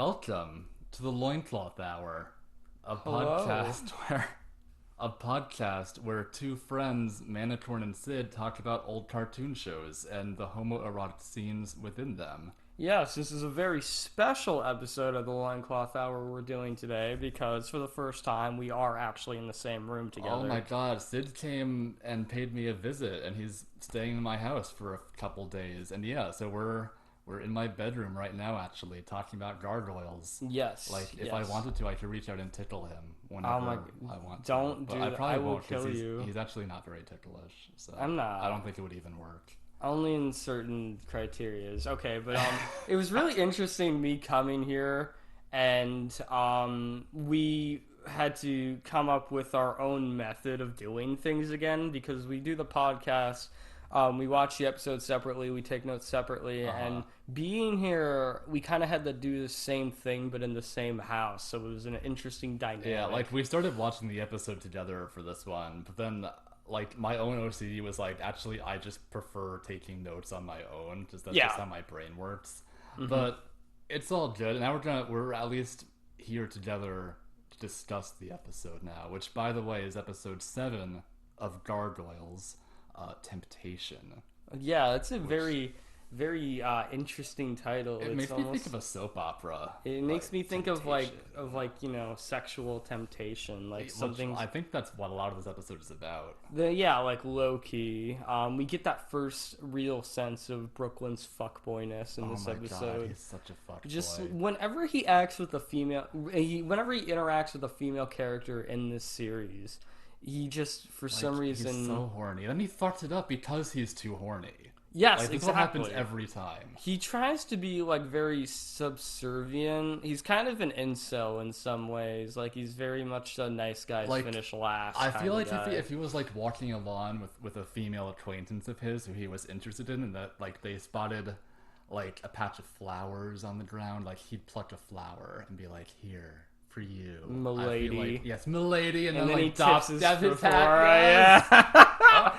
Welcome to the Loincloth Hour, a Hello. podcast where two friends, Manicorn and Sid, talk about old cartoon shows and the homoerotic scenes within them. Yes, this is a very special episode of the Loincloth Hour we're doing today because for the first time we are actually in the same room Oh my together. god, Sid came and paid me a visit and he's staying in my house for a couple days. And yeah, so we're in my bedroom right now actually talking about gargoyles. Yes, Like if I yes. wanted to I could reach out and tickle him Oh my, whenever I want to. don't But do I that. I probably will won't because kill he's you. he's actually not very ticklish. So I'm I don't not. think it would even work. Only in certain criterias. Okay, but it was really interesting me coming here and we had to come up with our own method of doing things again because we do the podcast. We watch the episodes separately, we take notes separately, Uh-huh. and being here, we kind of had to do the same thing but in the same house. So it was an interesting Yeah, dynamic. like we started watching the episode together for this one, but then like my own OCD was like actually I just prefer taking notes on my own, just that's just Yeah. how my brain works. But it's all good. And now we're at least here together to discuss the episode now, which by the way is episode 7 of Gargoyles Temptation, Yeah, it's a which very interesting title. it It's makes me think almost of a soap opera. It Like makes me think of temptation. sexual temptation, like Which something. I think that's what a lot of this episode is about. Like low key. We get that first real sense of Brooklyn's fuckboyness in Oh this my god, episode. he's such a fuck Just boy. whenever he acts with a female, whenever he interacts with a female character in this series, he just for Like some he's reason, so horny. Then he fucks it up because he's too horny. yes, Like this happens exactly. every time. He tries to be like very subservient. He's kind of an incel in some ways. Like he's very much a nice guys Like finish last I kind feel of like guy. if he was like walking along with a female acquaintance of his who he was interested in, and that like they spotted like a patch of flowers on the ground, like he'd pluck a flower and be like, "Here for you." I feel Milady. like yes, milady, and And then then he like tips his dab his fedora. hat. Yes. Yeah.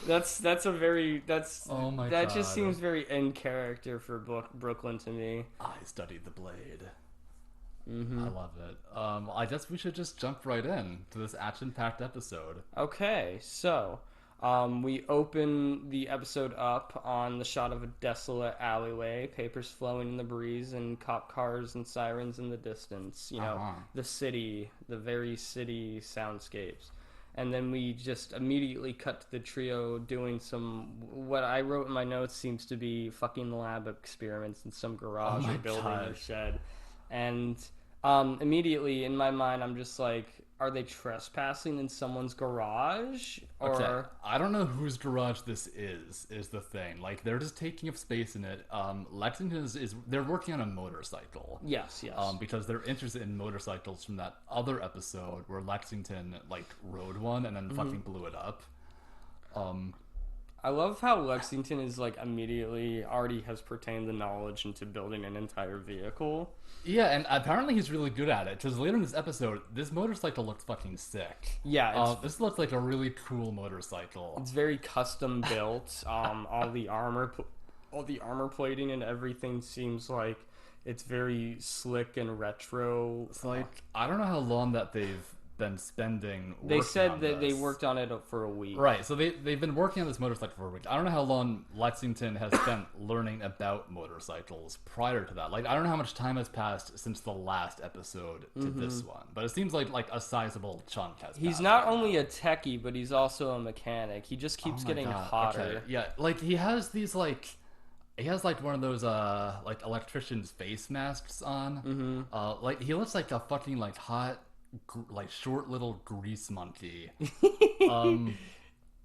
That's a very Oh my that god. just seems very in character for Brooklyn to me. I studied the blade. Mm-hmm. I love it. I guess we should just jump right in to this action-packed episode. Okay, so we open the episode up on the shot of a desolate alleyway, papers flowing in the breeze, and cop cars and sirens in the distance. You know, Uh-huh. the city, the very city soundscapes. And then we just immediately cut to the trio doing some, what I wrote in my notes seems to be fucking lab experiments in some garage my or building or God. shed. And immediately in my mind, I'm just like, are they trespassing in someone's garage? Or Okay, I don't know whose garage this is the thing. Like, they're just taking up space in it. Lexington is they're working on a motorcycle. yes, yes. Because they're interested in motorcycles from that other episode where Lexington, like, rode one and then fucking blew it up. I love how Lexington is like immediately already has pertained the knowledge into building an entire vehicle. Yeah, and apparently he's really good at it, because later in this episode, this motorcycle looks fucking sick. Yeah, This looks like a really cool motorcycle. it's very custom built. All the armor plating and everything seems like it's very slick and retro. It's like, I don't know how long that they've been spending They working said on that they this. worked on it for a week. Right, so they've been working on this motorcycle for a week. I don't know how long Lexington has spent learning about motorcycles prior to that. Like, I don't know how much time has passed since the last episode to this one, but it seems like a sizable chunk has He's passed not right only now. a techie, but he's also a mechanic. He just keeps Oh my getting God, hotter. okay. Yeah, like he has these like he has like one of those like electrician's face masks on. Like he looks like a fucking like hot like short little grease monkey. Um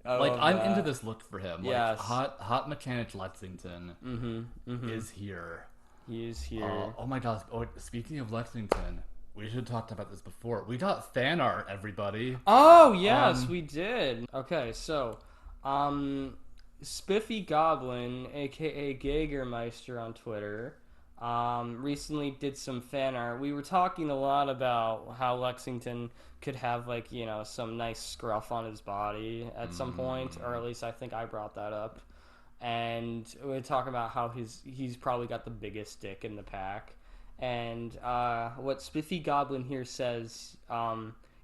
I like love I'm that. into this look for him. Like Yes. hot mechanic Lexington is here. He is here. Oh my god. Oh, speaking of Lexington, we should have talked about this before. We got fan art, everybody. Oh yes, we did. Okay, so, Spiffy Goblin, aka Gagermeister on Twitter, recently did some fan art. We were talking a lot about how Lexington could have like some nice scruff on his body at some point, or at least I think I brought that up. And we were talking about how he's probably got the biggest dick in the pack. And what Spiffy Goblin here says,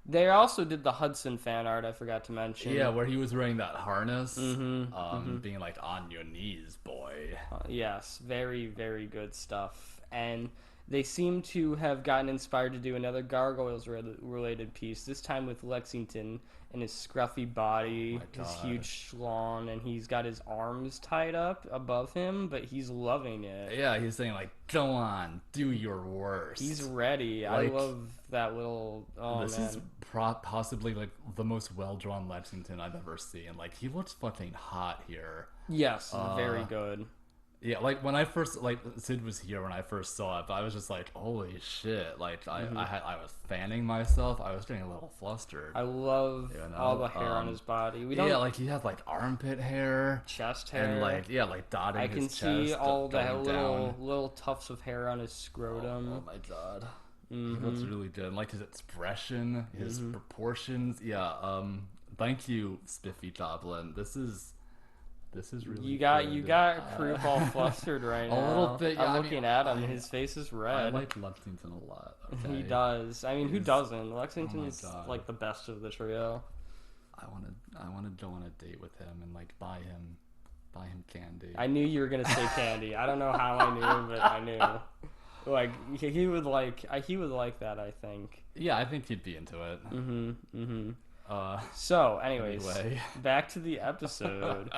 they also did the Hudson fan art, I forgot to mention. Yeah, where he was wearing that harness, being like, on your knees, boy. Yes, very, very good stuff. And they seem to have gotten inspired to do another Gargoyles related piece, this time with Lexington and his scruffy body, his huge schlong, and he's got his arms tied up above him, but he's loving it. Yeah, he's saying, like, go on, do your worst. He's ready. Like, I love that little... Oh, this man. is possibly, like, the most well-drawn Lexington I've ever seen. Like, he looks fucking hot here. Yes, very good. Yeah, like, when I first, like, Sid was here when I first saw it, but I was just like, holy shit. Like, I was fanning myself. I was getting a little flustered. I love all the hair on his body. Yeah, like, he has, like, armpit hair. Chest hair. And, like, yeah, like, dotting his chest. I can see all the little tufts of hair on his scrotum. Oh my god. He looks really good. Like, his expression, his proportions. Yeah, thank you, Spiffy Goblin. This is really you got Croup all flustered right now. A little bit. Yeah, I'm looking at him. His face is red. I like Lexington a lot. Okay? He does. I mean, who doesn't? Lexington is like the best of the trio. I want to go on a date with him and like buy him candy. I knew you were gonna say candy. I don't know how I knew, but I knew. Like he would like that. I think. Yeah, I think he'd be into it. So, anyways, back to the episode.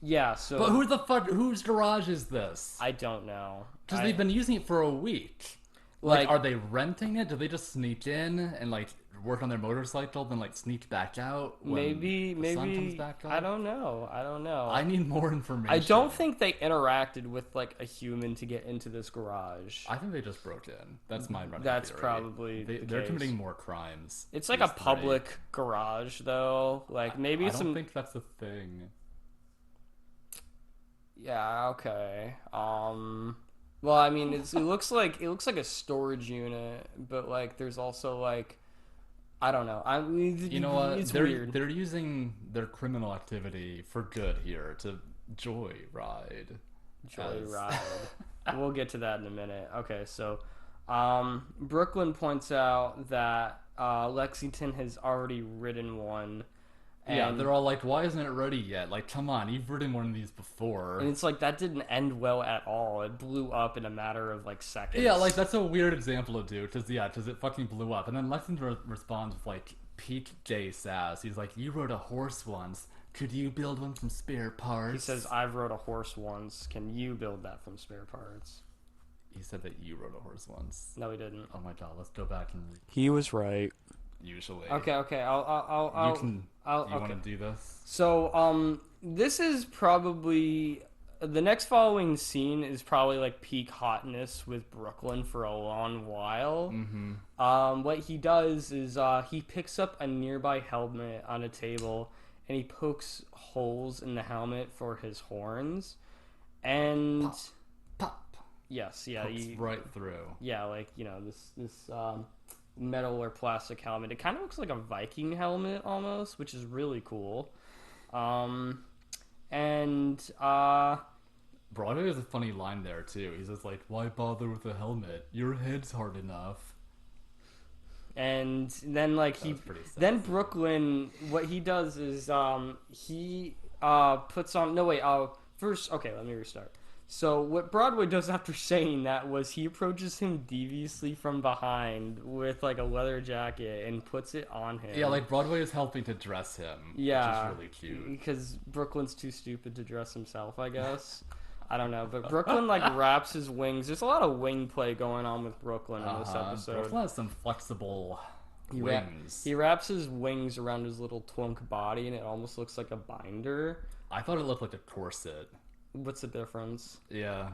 Yeah, so... But whose garage is this? I don't know. Because they've been using it for a week. Like, are they renting it? Do they just sneak in and, like, work on their motorcycle, then, like, sneak back out when the sun comes back up? I don't know. I need more information. I don't think they interacted with, like, a human to get into this garage. I think they just broke in. That's my running That's theory. Probably They're committing more crimes. It's like a public garage, though. Like, maybe I don't think that's a thing. Yeah, okay. Well, I mean, it looks like a storage unit, but like there's also like I don't know. I mean, you know what? It's weird. They're using their criminal activity for good here to joyride. We'll get to that in a minute. Okay, so Brooklyn points out that Lexington has already ridden one. Yeah, they're all like, why isn't it ready yet? Like, come on, you've ridden one of these before. And it's like, that didn't end well at all. It blew up in a matter of, like, seconds. Yeah, like, that's a weird example to do, because it fucking blew up. And then Lexington responds with, like, peak gay sass. He's like, you rode a horse once. Could you build one from spare parts? He says, I've rode a horse once. Can you build that from spare parts? He said that you rode a horse once. No, he didn't. Oh my god, let's go back and... He was right. Usually. Okay. You want to do this? So, this is probably the next following scene is probably like peak hotness with Brooklyn for a long while. What he does is he picks up a nearby helmet on a table and he pokes holes in the helmet for his horns, and pop. Yes, yeah, pokes right through. Yeah, like this metal or plastic helmet. It kind of looks like a Viking helmet almost, which is really cool. Broadway has a funny line there too. He says like, "Why bother with a helmet? Your head's hard enough." And then then Brooklyn, what he does is he puts on first, okay, let me restart. So what Broadway does after saying that was he approaches him deviously from behind with like a leather jacket and puts it on him. Yeah, like Broadway is helping to dress him. Yeah, which is really cute. Because Brooklyn's too stupid to dress himself, I guess. I don't know, but Brooklyn like wraps his wings. There's a lot of wing play going on with Brooklyn in this episode. Brooklyn has some flexible wings. He wraps his wings around his little twunk body, and it almost looks like a binder. I thought it looked like a corset. What's the difference? Yeah.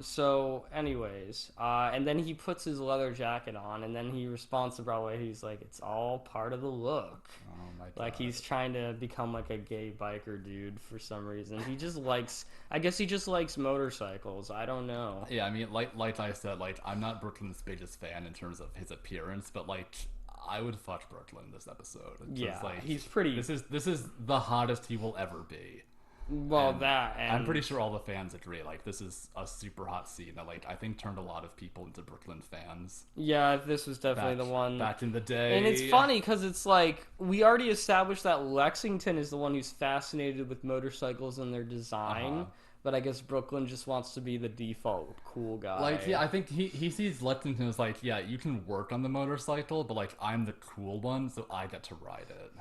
So anyways, and then he puts his leather jacket on, and then he responds to Broadway. He's like, it's all part of the look. Oh my god. Like he's trying to become like a gay biker dude for some reason. He just likes, I guess he just likes motorcycles. I don't know. Yeah, I mean, like I said, like I'm not Brooklyn's biggest fan in terms of his appearance, but like I would fuck Brooklyn this episode. Yeah, like, he's pretty. This is the hottest he will ever be. Well, And that and I'm pretty sure all the fans agree. Like, this is a super hot scene that, like, I think turned a lot of people into Brooklyn fans. yeah, this was definitely Back, the one. back in the day. And it's funny because it's like we already established that Lexington is the one who's fascinated with motorcycles and their design, but I guess Brooklyn just wants to be the default cool guy. Like, yeah, I think he sees Lexington as like, yeah, you can work on the motorcycle, but like, I'm the cool one, so I get to ride it.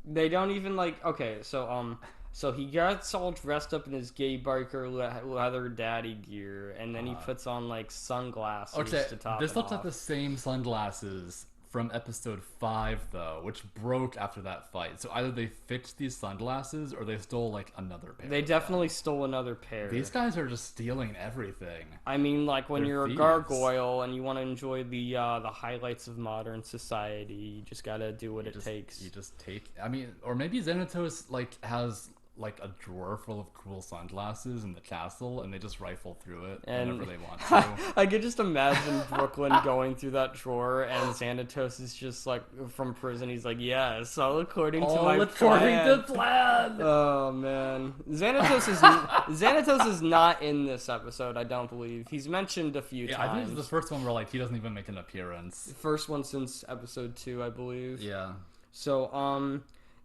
They don't even like. Okay, so he gets all dressed up in his gay biker leather daddy gear, and then he puts on like sunglasses Okay, to top this it looks off. like the same sunglasses from episode 5, though, which broke after that fight. So either they fixed these sunglasses or they stole like another pair. They of definitely them. stole another pair. These guys are just stealing everything. I mean, like when They're you're thieves. a gargoyle and you want to enjoy the highlights of modern society, you just gotta do what it takes. You just take. I mean, or maybe Xanatos like has like a drawer full of cool sunglasses in the castle, and they just rifle through it And- whenever they want to. I could just imagine Brooklyn going through that drawer, and Xanatos is just like from prison. He's like, "Yes, all according to my plan." plan. Oh man, Xanatos is not in this episode. I don't believe he's mentioned a few Yeah, I think times. it's the first one where like he doesn't even make an appearance. First one since episode 2, I believe. Yeah. So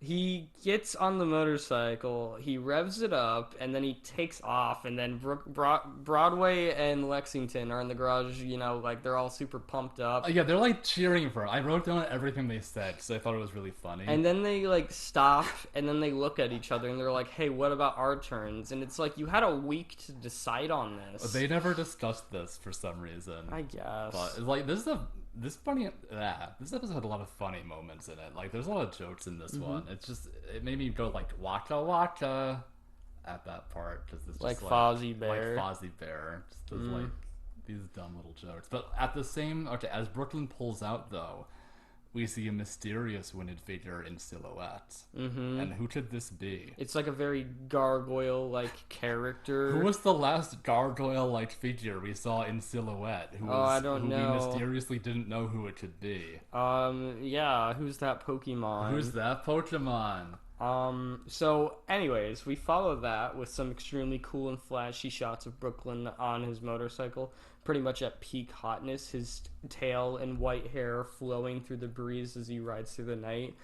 he gets on the motorcycle, he revs it up, and then he takes off. And then Broadway and Lexington are in the garage. You know, like they're all super pumped up. Yeah, they're like cheering for him. I wrote down everything they said because I thought it was really funny. And then they like stop, and then they look at each other, and they're like, "Hey, what about our turns?" And it's like you had a week to decide on this. They never discussed this for some reason. I guess. But like this episode had a lot of funny moments in it. Like there's a lot of jokes in this one. It made me go like waka waka at that part because it's Like just Fozzie Bear. like Fozzie Bear, just does like these dumb little jokes. But at the same as Brooklyn pulls out though, we see a mysterious winged figure in silhouette. Mm-hmm. And who could this be? It's like a very gargoyle-like character. Who was the last gargoyle-like figure we saw in silhouette? I don't know. We mysteriously didn't know who it could be. Yeah, who's that Pokemon? Who's that Pokemon? So anyways, we follow that with some extremely cool and flashy shots of Brooklyn on his motorcycle, pretty much at peak hotness, his tail and white hair flowing through the breeze as he rides through the night.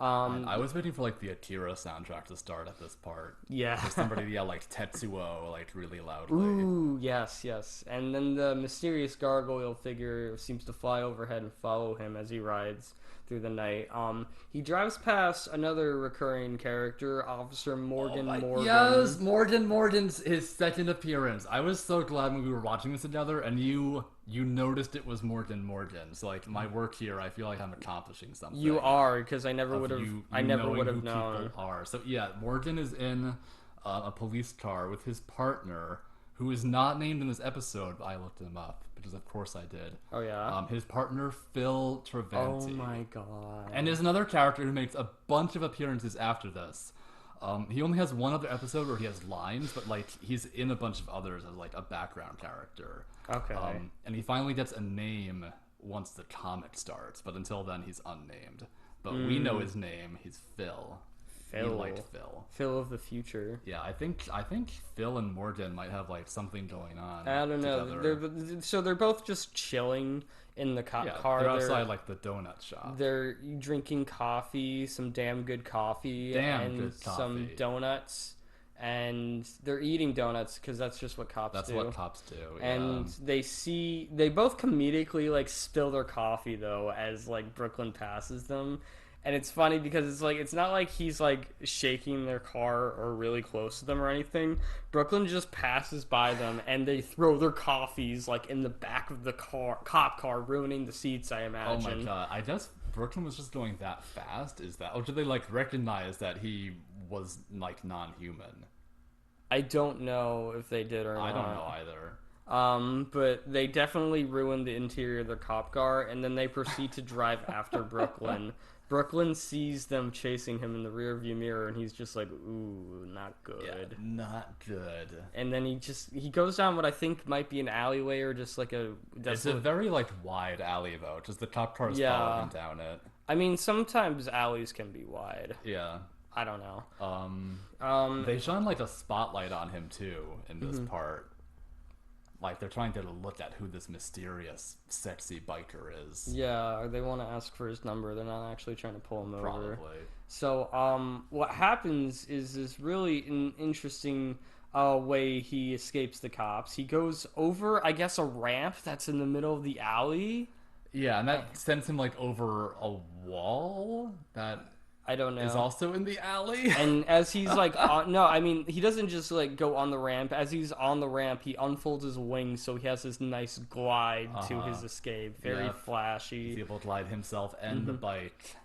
I was waiting for like the Akira soundtrack to start at this part. Yeah. For somebody to yell like Tetsuo like really loudly. Ooh, yes. And then the mysterious gargoyle figure seems to fly overhead and follow him as he rides through the night. He drives past another recurring character, Officer Morgan Morgan. Yes, Morgan's his second appearance. I was so glad when we were watching this together and you noticed it was Morgan. So like my work here, I feel like I'm accomplishing something. You are, because I never would have. I never knowing would who have known. people are. So yeah, Morgan is in a police car with his partner, who is not named in this episode. But I looked him up because of course I did. Oh yeah. His partner Phil Travanti. Oh my god. And there's another character who makes a bunch of appearances after this. He only has one other episode where he has lines, but like he's in a bunch of others as like a background character. Okay. And he finally gets a name once the comic starts, but until then he's unnamed. But we know his name. He's Phil. We liked Phil. Phil of the future. Yeah, I think Phil and Morgan might have like something going on. I don't know. Together. They're both just chilling in the car. They're outside like the donut shop. They're drinking coffee, some damn good coffee, some donuts, and they're eating donuts because that's just what cops do. That's what cops do. Yeah. And they both comedically like spill their coffee though as like Brooklyn passes them. And it's funny because it's not like he's like shaking their car or really close to them or anything. Brooklyn just passes by them and they throw their coffees like in the back of the cop car, ruining the seats, I imagine. Oh my god, I guess Brooklyn was just going that fast. Or did they like recognize that he was like non-human? I don't know if they did or not. I don't know either. But they definitely ruined the interior of the cop car, and then they proceed to drive after Brooklyn. Brooklyn sees them chasing him in the rearview mirror, and he's just like, ooh, not good. Yeah, not good. And then he goes down what I think might be an alleyway or just like a... It's a very, like, wide alley, though, because the cop car is following down it. I mean, sometimes alleys can be wide. Yeah. I don't know. They shine like a spotlight on him too in this part. Like they're trying to look at who this mysterious, sexy biker is. Yeah, they want to ask for his number. They're not actually trying to pull him over. Probably. So, what happens is this really interesting way he escapes the cops. He goes over, I guess, a ramp that's in the middle of the alley. Yeah, and that sends him like over a wall that I don't know. is also in the alley. And as he's like, no, I mean, he doesn't just like go on the ramp. As he's on the ramp, he unfolds his wings, so he has this nice glide to his escape. Very flashy. He's able to glide himself and the bike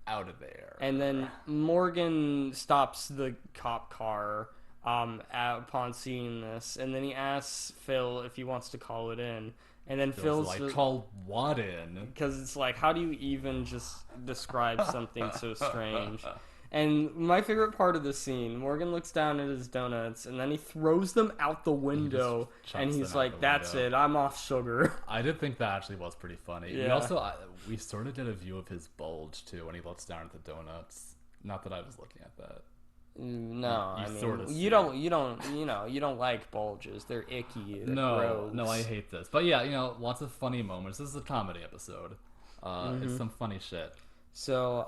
out of there. And then Morgan stops the cop car upon seeing this, and then he asks Phil if he wants to call it in. And then Phil's like, call what in? Because it's like, how do you even just describe something so strange? And my favorite part of the scene, Morgan looks down at his donuts, and then he throws them out the window, and he's like, that's it, I'm off sugar. I did think that actually was pretty funny. Yeah. We sort of did a view of his bulge, too, when he looks down at the donuts. Not that I was looking at that. No, I mean, sort of you don't like bulges. They're icky. They're gross. No, I hate this. But yeah, lots of funny moments. This is a comedy episode. It's some funny shit. So,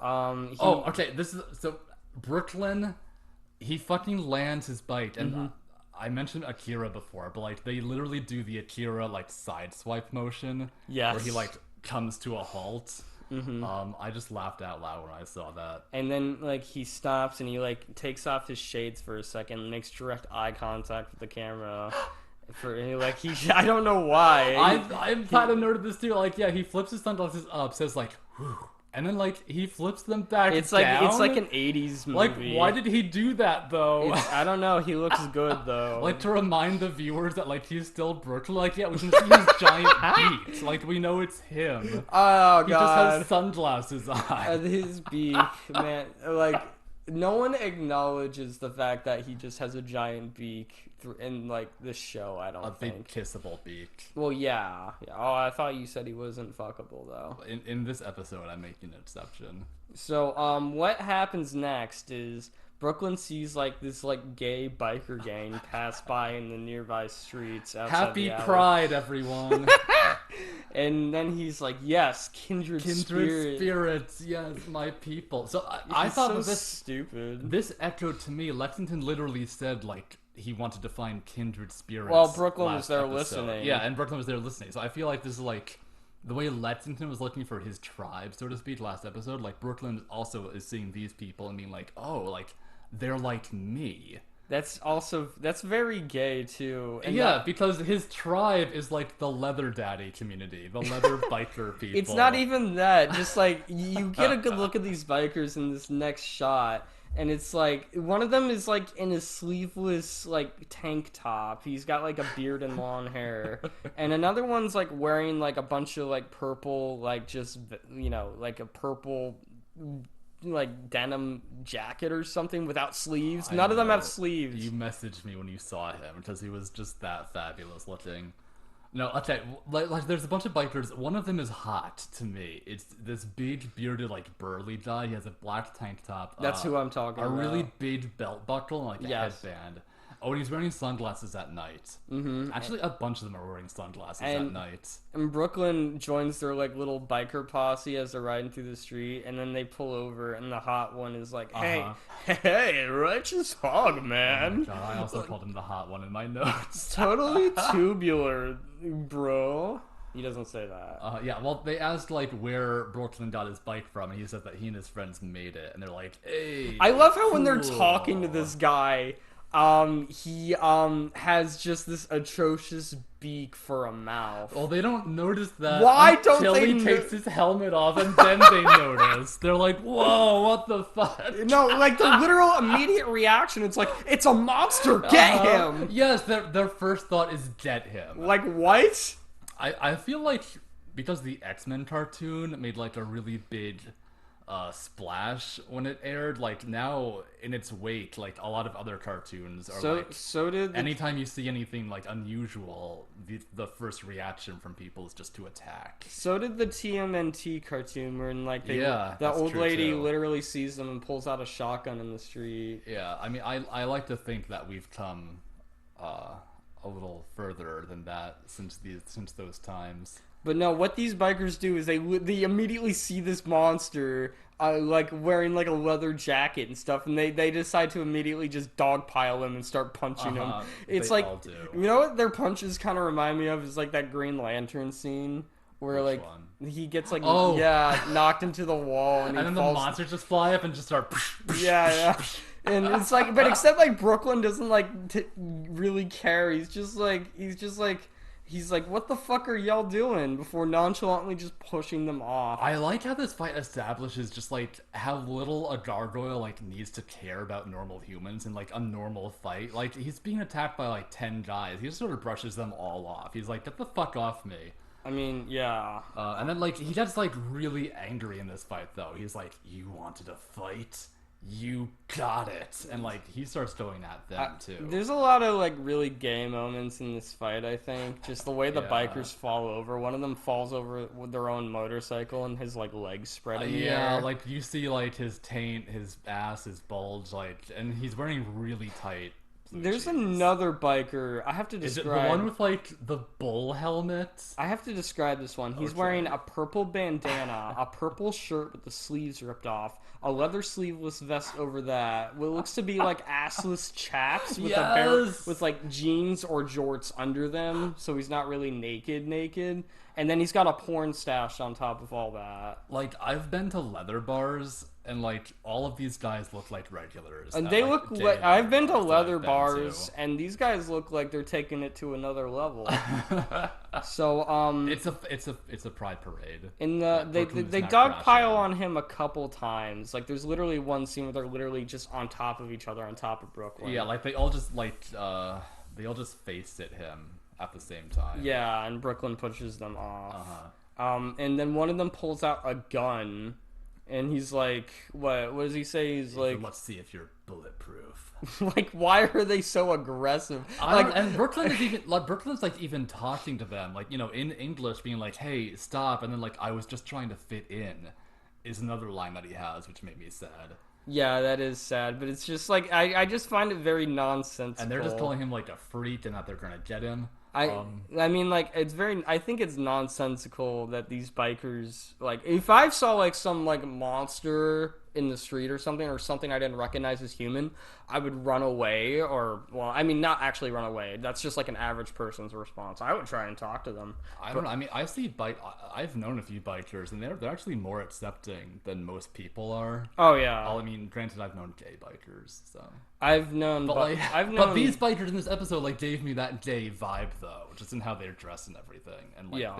so Brooklyn, he fucking lands his bike, and I mentioned Akira before, but like they literally do the Akira like side swipe motion, yes, where he like comes to a halt. I just laughed out loud when I saw that. And then like he stops and he like takes off his shades for a second, makes direct eye contact with the camera. I don't know why. I'm kind of noted this too. Like, yeah, he flips his sunglasses up, says like, whew, and then like he flips them back it's down. It's like an 80s movie. Like, why did he do that though? I don't know. He looks good though. Like to remind the viewers that like he's still Brooklyn. Like, yeah, we can see his giant beak. Like we know it's him. Oh god. He just has sunglasses on. His beak, man. Like no one acknowledges the fact that he just has a giant beak in like this show. I don't think. A big kissable beak. Well, yeah. Oh, I thought you said he wasn't fuckable though. In this episode, I'm making an exception. So, what happens next is Brooklyn sees like this like gay biker gang pass by in the nearby streets outside Happy the alley. Pride, everyone. And then he's like, yes, kindred spirits, yes, my people. So I thought so this stupid. This echoed to me. Lexington literally said like he wanted to find kindred spirits. Well, Brooklyn was there episode. Listening. Yeah, and Brooklyn was there listening. So I feel like this is like the way Lexington was looking for his tribe, so to speak, last episode. Like Brooklyn also is seeing these people and being like, oh, like they're like me. That's very gay too. And yeah, because his tribe is like the leather daddy community, the leather biker people. It's not even that. Just like you get a good look at these bikers in this next shot, and it's like one of them is like in a sleeveless like tank top. He's got like a beard and long hair, and another one's like wearing like a bunch of like purple, like just like a purple like denim jacket or something without sleeves. None of them have sleeves. You messaged me when you saw him because he was just that fabulous looking. No, okay, like there's a bunch of bikers. One of them is hot to me. It's this big bearded like burly guy. He has a black tank top. That's who I'm talking about. A really big belt buckle and like a headband. Oh, and he's wearing sunglasses at night. Mm-hmm. Actually, a bunch of them are wearing sunglasses at night. And Brooklyn joins their like little biker posse as they're riding through the street, and then they pull over, and the hot one is like, "Hey, righteous hog, man." Oh my God, I also called him the hot one in my notes. Totally tubular, bro. He doesn't say that. Yeah, well, they asked like where Brooklyn got his bike from, and he said that he and his friends made it, and they're like, "Hey." I love how when they're talking to this guy. He has just this atrocious beak for a mouth. Well, they don't notice that until he takes his helmet off, and then they notice. They're like, "Whoa, what the fuck?" No, like the literal immediate reaction, it's like, "It's a monster! Get him!" Yes, their first thought is get him. Like what? I feel like because the X-Men cartoon made like a really big splash when it aired. Like now in its wake, like a lot of other cartoons are So did anytime you see anything like unusual, the first reaction from people is just to attack. So did the TMNT cartoon, where like Yeah, the that's old true, lady too. literally sees them and pulls out a shotgun in the street. Yeah, I mean, I like to think that we've come a little further than that since those times. But no, what these bikers do is they immediately see this monster, like wearing like a leather jacket and stuff, and they decide to immediately just dogpile him and start punching him. It's they like, all do. you know what their punches kind of remind me of is like that Green Lantern scene where Which like one? he gets like Oh. knocked into the wall and, And then the falls. monsters just fly up and just start. Yeah. And it's like, but except like Brooklyn doesn't like really care. He's just like, what the fuck are y'all doing? Before nonchalantly just pushing them off. I like how this fight establishes just like how little a gargoyle like needs to care about normal humans in like a normal fight. Like he's being attacked by like 10 guys. He just sort of brushes them all off. He's like, get the fuck off me. I mean, yeah. And then like he gets like really angry in this fight though. He's like, you wanted to fight? You got it. And like he starts going at them too. There's a lot of like really gay moments in this fight, I think. Just the way the Yeah. bikers fall over. One of them falls over with their own motorcycle and his like legs spread in the Yeah, air. like you see like his taint, his ass is bulge, like, and he's wearing really tight blue There's jeans. another biker. I have to Is it describe. the one with like the bull helmet? I have to describe this one. He's Okay. wearing a purple bandana, a purple shirt with the sleeves ripped off, a leather sleeveless vest over that. What looks to be like assless chaps with Yes! with like jeans or jorts under them, so he's not really naked. And then he's got a porn stash on top of all that. Like I've been to leather bars and like all of these guys look like regulars. And at, they like, look gay like I've been to bars that leather I've been bars, to. and these guys look like they're taking it to another level. So It's a pride parade. in the Brooklyn's they not dogpile crashing. on him a couple times. Like there's literally one scene where they're literally just on top of each other on top of Brooklyn. Yeah, like they all just face at him at the same time. Yeah, and Brooklyn pushes them off. Uh-huh. And then one of them pulls out a gun, and he's like, what does he say? He's like, let's see if you're bulletproof. like, why are they so aggressive? And Brooklyn is even like Brooklyn's like even talking to them, like, you know, in English, being like, "Hey, stop!" And then like, "I was just trying to fit in," is another line that he has, which made me sad. Yeah, that is sad, but it's just like I just find it very nonsensical. And they're just calling him like a freak, and that they're gonna get him. I mean, like, I think it's nonsensical that these bikers, like, if I saw, like, some, like, monster in the street or something I didn't recognize as human, I would run away, or, well, I mean, not actually run away. That's just, like, an average person's response. I would try and talk to them. I don't know. I mean, I've known a few bikers, and they're actually more accepting than most people are. Oh, yeah. I mean, granted, I've known gay bikers, so. I've known, But these bikers in this episode like gave me that gay vibe though, just in how they're dressed and everything, and like Yeah.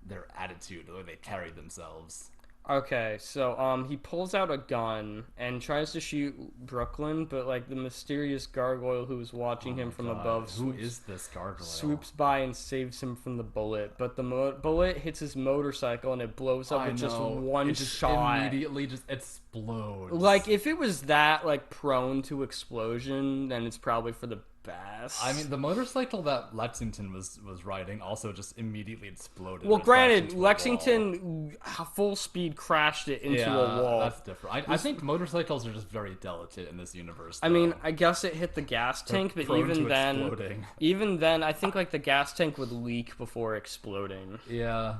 their attitude, the way they carry themselves. Okay, so he pulls out a gun and tries to shoot Brooklyn, but like the mysterious gargoyle who was watching him from above Who is this gargoyle? swoops by and saves him from the bullet. But the bullet hits his motorcycle and it blows up with just one it just shot. immediately just explodes. Like if it was that like prone to explosion, then it's probably for the best. I mean, the motorcycle that Lexington was riding also just immediately exploded. well, and crashed granted, into a wall. Lexington full speed crashed it into a wall. That's different. I think motorcycles are just very delicate in this universe. I mean, though. I guess it hit the gas tank, but prone even to then, exploding. I think like the gas tank would leak before exploding. Yeah.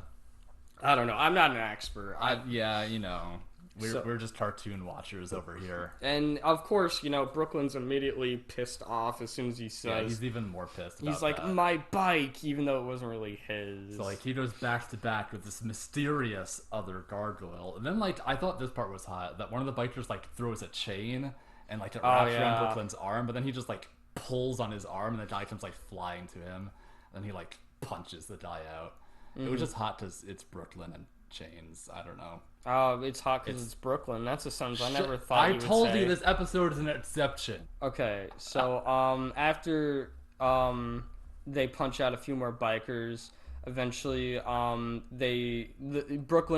I don't know. I'm not an expert. Yeah, you know, we're just cartoon watchers over here. And of course, you know, Brooklyn's immediately pissed off as soon as he says. Yeah, he's even more pissed about He's like, that. my bike, even though it wasn't really his. So like he goes back to back with this mysterious other gargoyle, and then like I thought this part was hot, that one of the bikers like throws a chain and like it wraps around Brooklyn's arm, but then he just like pulls on his arm and the guy comes like flying to him, and he like punches the guy out. It was just hot because it's Brooklyn and chains. I don't know. Oh, it's hot because it's Brooklyn. That's a sentence I never thought I you would told say. you this episode is an exception. Okay, so after they punch out a few more bikers, Eventually, Brooklyn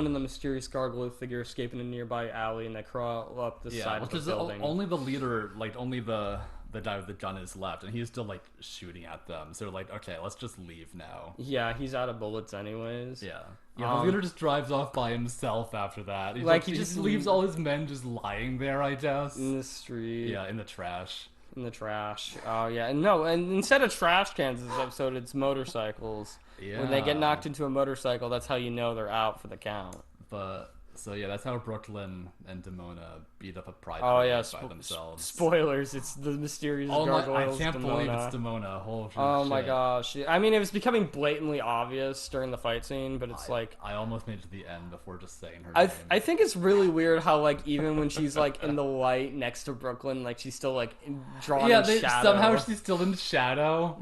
and the mysterious gargoyle figure escape in a nearby alley, and they crawl up the side of the building. Only the leader, like only the guy with the gun is left, and he's still like shooting at them. So they're like, okay, let's just leave now. Yeah, he's out of bullets anyways. Yeah. The leader just drives off by himself after that. He just leaves all his men just lying there, I guess. In the street. Yeah, in the trash. In the trash. Oh, yeah. And instead of trash cans this episode, it's motorcycles. Yeah. When they get knocked into a motorcycle, that's how you know they're out for the count. But... So yeah, that's how Brooklyn and Demona beat up a pride by themselves. Spoilers! It's the mysterious gargoyles. I can't believe it's Demona. Holy oh shit. My gosh! I mean, it was becoming blatantly obvious during the fight scene, but it's I almost made it to the end before just saying her name. I think it's really weird how like even when she's like in the light next to Brooklyn, like she's still like drawn in shadow. Somehow she's still in shadow.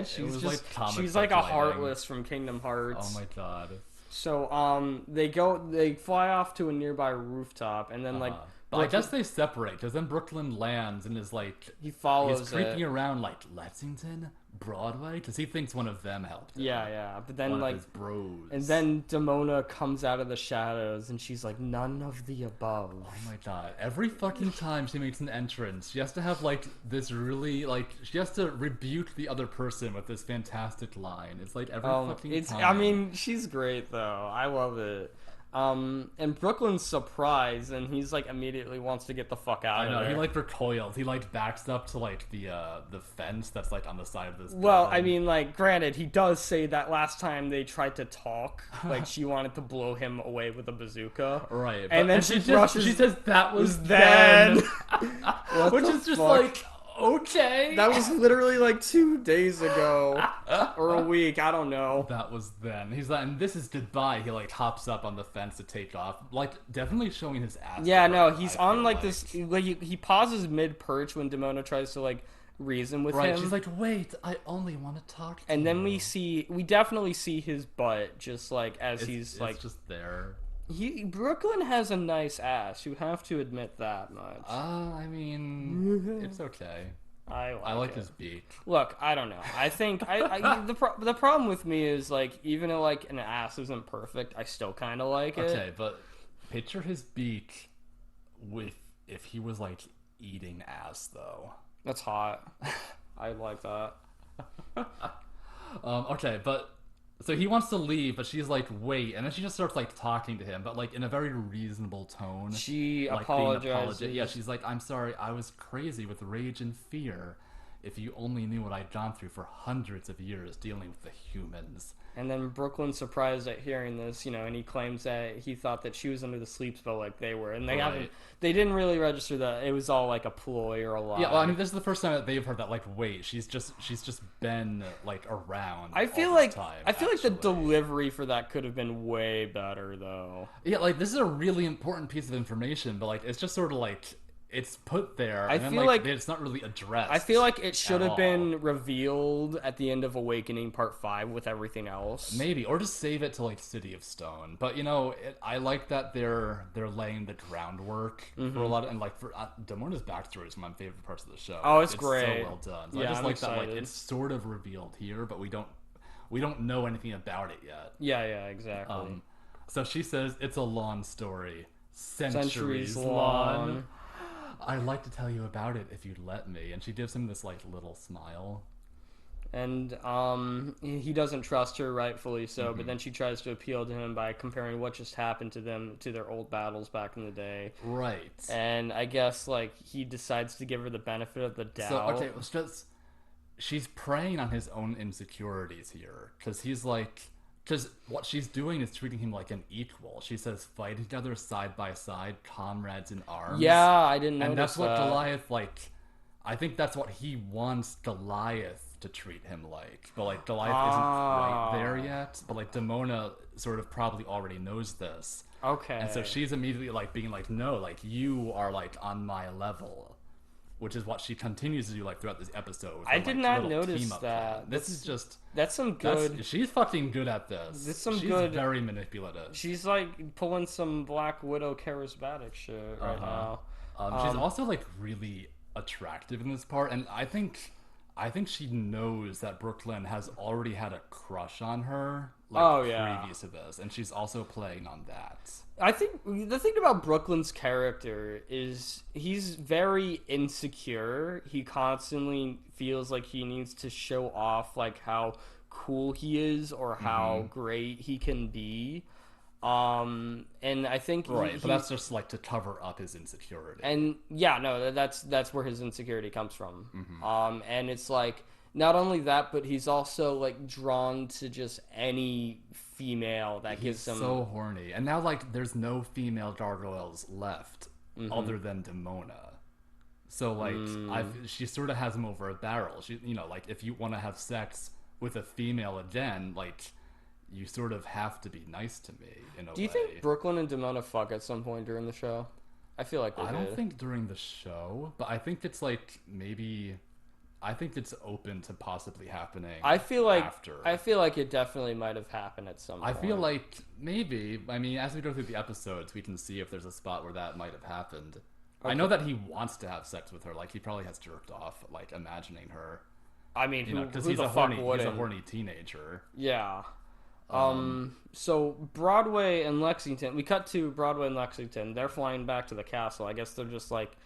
she's like a Heartless from Kingdom Hearts. Oh my god. So they fly off to a nearby rooftop, and then like but I guess they separate because then Brooklyn lands and is like he's creeping around like Lexington, Broadway, because he thinks one of them helped him. Yeah, but then one like of his bros. And then Demona comes out of the shadows and she's like, none of the above. Oh my god! Every fucking time she makes an entrance, she has to have like this really like she has to rebuke the other person with this fantastic line. It's like every fucking time. I mean, she's great though. I love it. And Brooklyn's surprised, and he's like immediately wants to get the fuck out of there. He like recoils. He like backs up to like the fence that's like on the side of this building. Well, I mean, like, granted, he does say that last time they tried to talk, like she wanted to blow him away with a bazooka, right? And then she says that was then, which is just fuck? Like. Okay. That was literally like 2 days ago. Or a week, I don't know. That was then. He's like, and this is goodbye. He like hops up on the fence to take off. Like, definitely showing his ass. Yeah, no, he's on like this, like he pauses mid-perch when Demona tries to like reason with him. Right, she's like, wait, I only want to talk to you. And then we definitely see his butt just like he's like just there. Brooklyn has a nice ass. You have to admit that much. I mean, it's okay. I like his beak. Look, I don't know. I think the problem with me is like even though like an ass isn't perfect, I still kind of like it. Okay, but picture his beak with if he was like eating ass though. That's hot. I like that. Okay, but. So he wants to leave, but she's like, wait. And then she just starts, like, talking to him, but, like, in a very reasonable tone. She like, apologizes. Yeah, she's like, I'm sorry, I was crazy with rage and fear. If you only knew what I'd gone through for hundreds of years dealing with the humans. And then Brooklyn's surprised at hearing this, and he claims that he thought that she was under the sleep spell like they were. And they didn't really register that it was all like a ploy or a lie. Yeah, well, I mean, this is the first time that they've heard that, like, wait, she's just been, like, around I feel like the delivery for that could have been way better, though. Yeah, like, this is a really important piece of information, but, like, it's just sort of, like... It's put there, and then, like, it's not really addressed. I feel like it should have been revealed at the end of Awakening Part 5 with everything else. Maybe, or just save it to, like, City of Stone. But, I like that they're laying the groundwork for a lot of... And, like, for Demona's backstory is one of my favorite parts of the show. Oh, it's great. So well done. So yeah, I just I'm like excited. that, like, it's sort of revealed here, but we don't know anything about it yet. Yeah, exactly. So she says, it's a long story. Centuries long. I'd like to tell you about it if you'd let me. And she gives him this, like, little smile. And he doesn't trust her, rightfully so, but then she tries to appeal to him by comparing what just happened to them to their old battles back in the day. Right. And I guess, like, he decides to give her the benefit of the doubt. So, okay, it's just... She's preying on his own insecurities here. Because he's like... Because what she's doing is treating him like an equal. She says, fight together side by side, comrades in arms. Yeah, I didn't notice that. And that's what Goliath, like... I think that's what he wants Goliath to treat him like. But, like, Goliath isn't quite there yet. But, like, Demona sort of probably already knows this. Okay. And so she's immediately, like, being like, no, like, you are, like, on my level. Which is what she continues to do, like, throughout this episode. I did not notice that. This is just... That's some good... She's fucking good at this. She's very manipulative. She's, like, pulling some Black Widow charismatic shit right now. She's also, like, really attractive in this part. And I think I think she knows that Brooklyn has already had a crush on her, like, Oh yeah. previous to this, and she's also playing on that. I think the thing about Brooklyn's character is he's very insecure. He constantly feels like he needs to show off like how cool he is or how great he can be. And I think Right, but that's just like to cover up his insecurity. and yeah, no, that's where his insecurity comes from. And it's like not only that, but he's also like drawn to just any female that gives him. So horny, and now like there's no female gargoyles left other than Demona. So like she sort of has him over a barrel. She, like if you want to have sex with a female again, like you sort of have to be nice to me in a way. Do you think Brooklyn and Demona fuck at some point during the show? I feel like they I did. don't think during the show, but I think it's like maybe. I think it's open to possibly happening. I feel like after. I feel like it definitely might have happened at some point. I feel like maybe. I mean, as we go through the episodes, we can see if there's a spot where that might have happened. Okay. I know that he wants to have sex with her. Like he probably has jerked off, like imagining her. I mean, because who he's the a fuck horny, wouldn't? he's a horny teenager. Yeah. So Broadway and Lexington, we cut to Broadway and Lexington. They're flying back to the castle. I guess they're just like,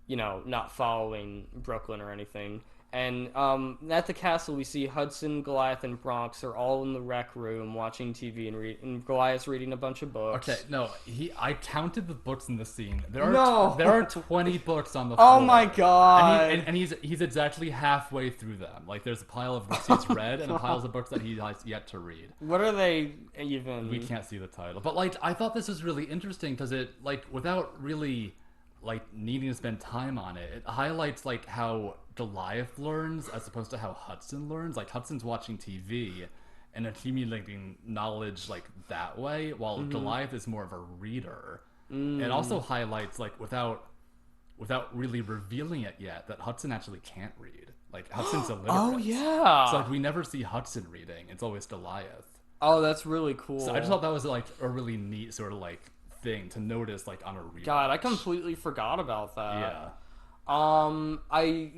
not following Brooklyn or anything. And at the castle, we see Hudson, Goliath, and Bronx are all in the rec room watching TV and Goliath's reading a bunch of books. Okay, no, I counted the books in the scene. There are 20 books on the floor. Oh my god! And he's exactly halfway through them. Like there's a pile of books he's read and a pile of books that he has yet to read. What are they even? We can't see the title, but like I thought this was really interesting because it like without really like needing to spend time on it, it highlights like how Goliath learns as opposed to how Hudson learns. Like Hudson's watching TV and accumulating knowledge like that way, while Goliath is more of a reader. It also highlights like without really revealing it yet that Hudson actually can't read. Like Hudson's illiterate. Oh yeah. So like we never see Hudson reading. It's always Goliath. Oh, that's really cool. So I just thought that was like a really neat sort of like thing to notice like on a rewatch. God, I completely forgot about that. Yeah. I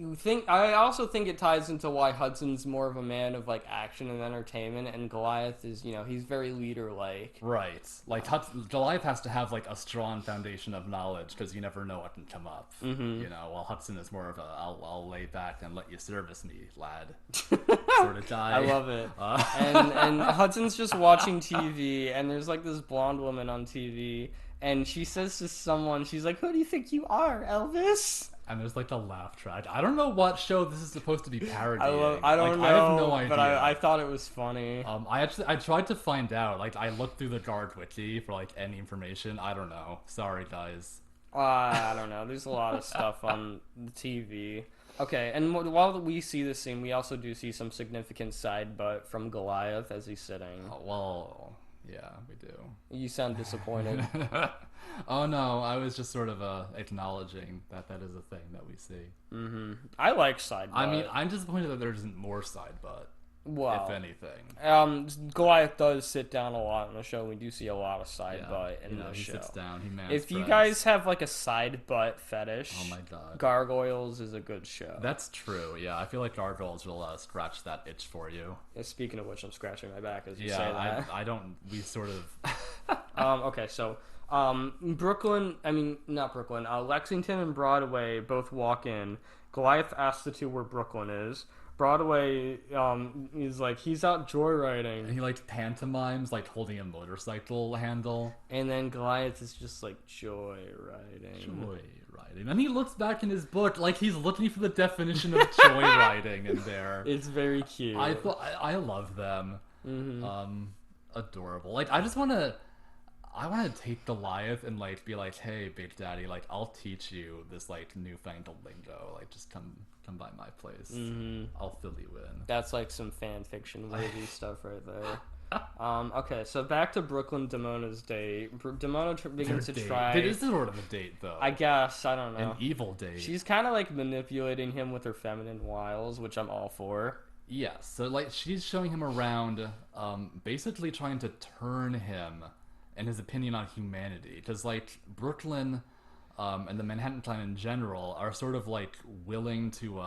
also think it ties into why Hudson's more of a man of like action and entertainment, and Goliath is, he's very leader-like. Right. Like Goliath has to have like a strong foundation of knowledge because you never know what can come up. While Hudson is more of a I'll lay back and let you service me, lad. Sort of guy. I love it. And Hudson's just watching TV, and there's like this blonde woman on TV, and she says to someone, she's like, "Who do you think you are, Elvis?" And there's like a laugh track. I don't know what show this is supposed to be parodying. I don't know. I have no idea. But I thought it was funny. I tried to find out. Like I looked through the Guard Wiki for like any information. I don't know. Sorry guys. I don't know. There's a lot of stuff on the TV. Okay, and while we see this scene, we also do see some significant side butt from Goliath as he's sitting. Oh, well, yeah, we do. You sound disappointed. Oh no, I was just sort of acknowledging that is a thing that we see. I like side butt. I mean, I'm disappointed that there isn't more side butt. Well, if anything. Goliath does sit down a lot in the show. We do see a lot of side butt in the he show. Sits down. He mans if you guys have like a side butt fetish, oh my god, Gargoyles is a good show. That's true. Yeah, I feel like Gargoyles will scratch that itch for you. Yeah, speaking of which, I'm scratching my back as you say that. I don't. We sort of. Okay, so Lexington and Broadway both walk in. Goliath asks the two where Brooklyn is. Broadway is like, he's out joyriding. And he like pantomimes like holding a motorcycle handle. And then Goliath is just like joyriding. Joyriding. And he looks back in his book like he's looking for the definition of joyriding in there. It's very cute. I love them. Adorable. Like I want to take Goliath and like be like, hey, Big Daddy, like I'll teach you this like newfangled lingo. Like just come by my place. I'll fill you in. That's like some fan fiction worthy stuff right there. Okay, so back to Brooklyn Demona's date. Demona begins to try. It is sort of a date, though. I guess, I don't know. An evil date. She's kind of like manipulating him with her feminine wiles, which I'm all for. Yes, so like she's showing him around, basically trying to turn him and his opinion on humanity, because like Brooklyn and the Manhattan Clan in general are sort of like willing to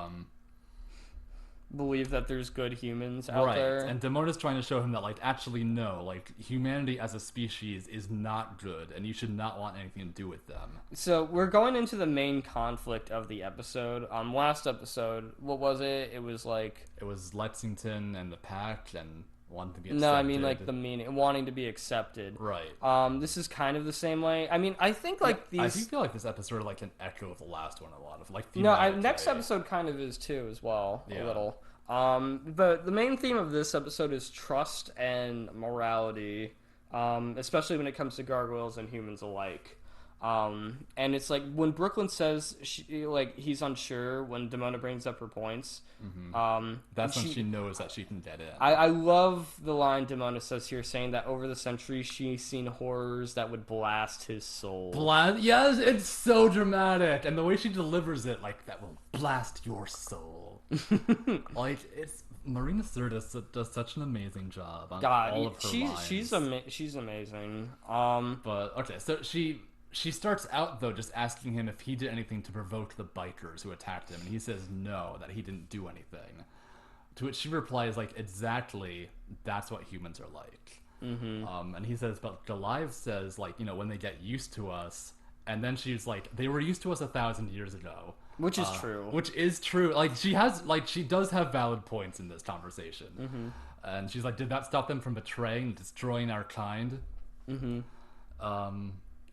believe that there's good humans out Right, there. and Demona's trying to show him that, like, actually, no, like, humanity as a species is not good, and you should not want anything to do with them. So we're going into the main conflict of the episode. Last episode, what was it? It was like It was Lexington and the pack, and wanting to be accepted. no, I mean like the meaning, wanting to be accepted. Right. This is kind of the same way. I mean, I think like I these. do feel like this episode like an echo of the last one a lot of like Next episode kind of is too as well a Yeah. little. But the main theme of this episode is trust and morality, especially when it comes to gargoyles and humans alike. And it's like when Brooklyn says he's unsure when Demona brings up her points. That's when she knows that she can get in. I love the line Demona says here, saying that over the centuries she's seen horrors that would blast his soul. Yes, it's so dramatic, and the way she delivers it, like that will blast your soul. Like it's Marina Sirtis does such an amazing job on all of her lines. She's amazing. But okay, so she starts out though just asking him if he did anything to provoke the bikers who attacked him, and he says no, that he didn't do anything. To which she replies like, exactly, that's what humans are like. And he says, but Goliath says like, you know, when they get used to us, and then she's like, they were used to us 1,000 years ago. Which is true. Which is true. Like she does have valid points in this conversation. And she's like, did that stop them from betraying and destroying our kind?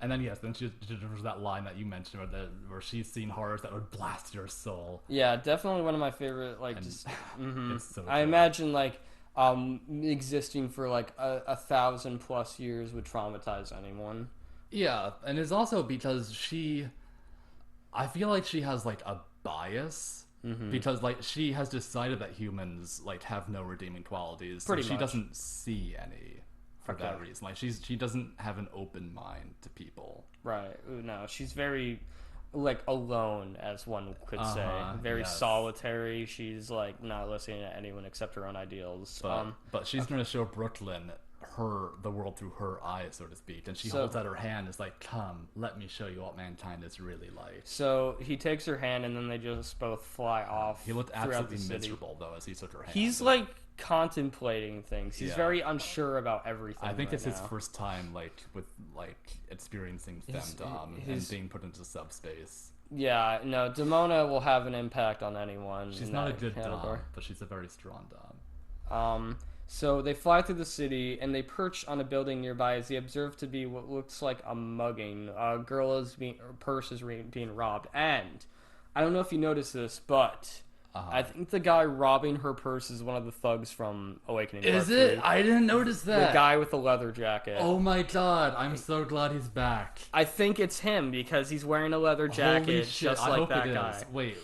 And then then she delivers that line that you mentioned, where she's seen horrors that would blast your soul. Yeah, definitely one of my favorite. Like, It's so I good. imagine like existing for like 1,000+ years would traumatize anyone. Yeah, and it's also because I feel like she has like a bias. Because like she has decided that humans like have no redeeming qualities, so she doesn't see any for that reason. Like she doesn't have an open mind to people. Right. No, she's very like alone, as one could say. Very yes. solitary. She's like not listening to anyone except her own ideals. But she's going to show Brooklyn the world through her eyes, so to speak, and she holds out her hand. Is like, come, let me show you what mankind is really like. So he takes her hand, and then they just both fly off. He looked throughout absolutely the city. miserable though as he took her hand. He's like contemplating things. He's Yeah. very unsure about everything. I think it's his now. first time like with like experiencing femdom and being put into subspace. Yeah, no, Demona will have an impact on anyone. She's in not a that good category. dom, but she's a very strong dom. So they fly through the city and they perch on a building nearby as they observe to be what looks like a mugging. A girl her purse is being robbed, and I don't know if you noticed this, but I think the guy robbing her purse is one of the thugs from Awakening. Is it? I didn't notice that. The guy with the leather jacket. Oh my god! I'm so glad he's back. I think it's him because he's wearing a leather jacket, Holy shit! just I like hope that it guy. is. Wait.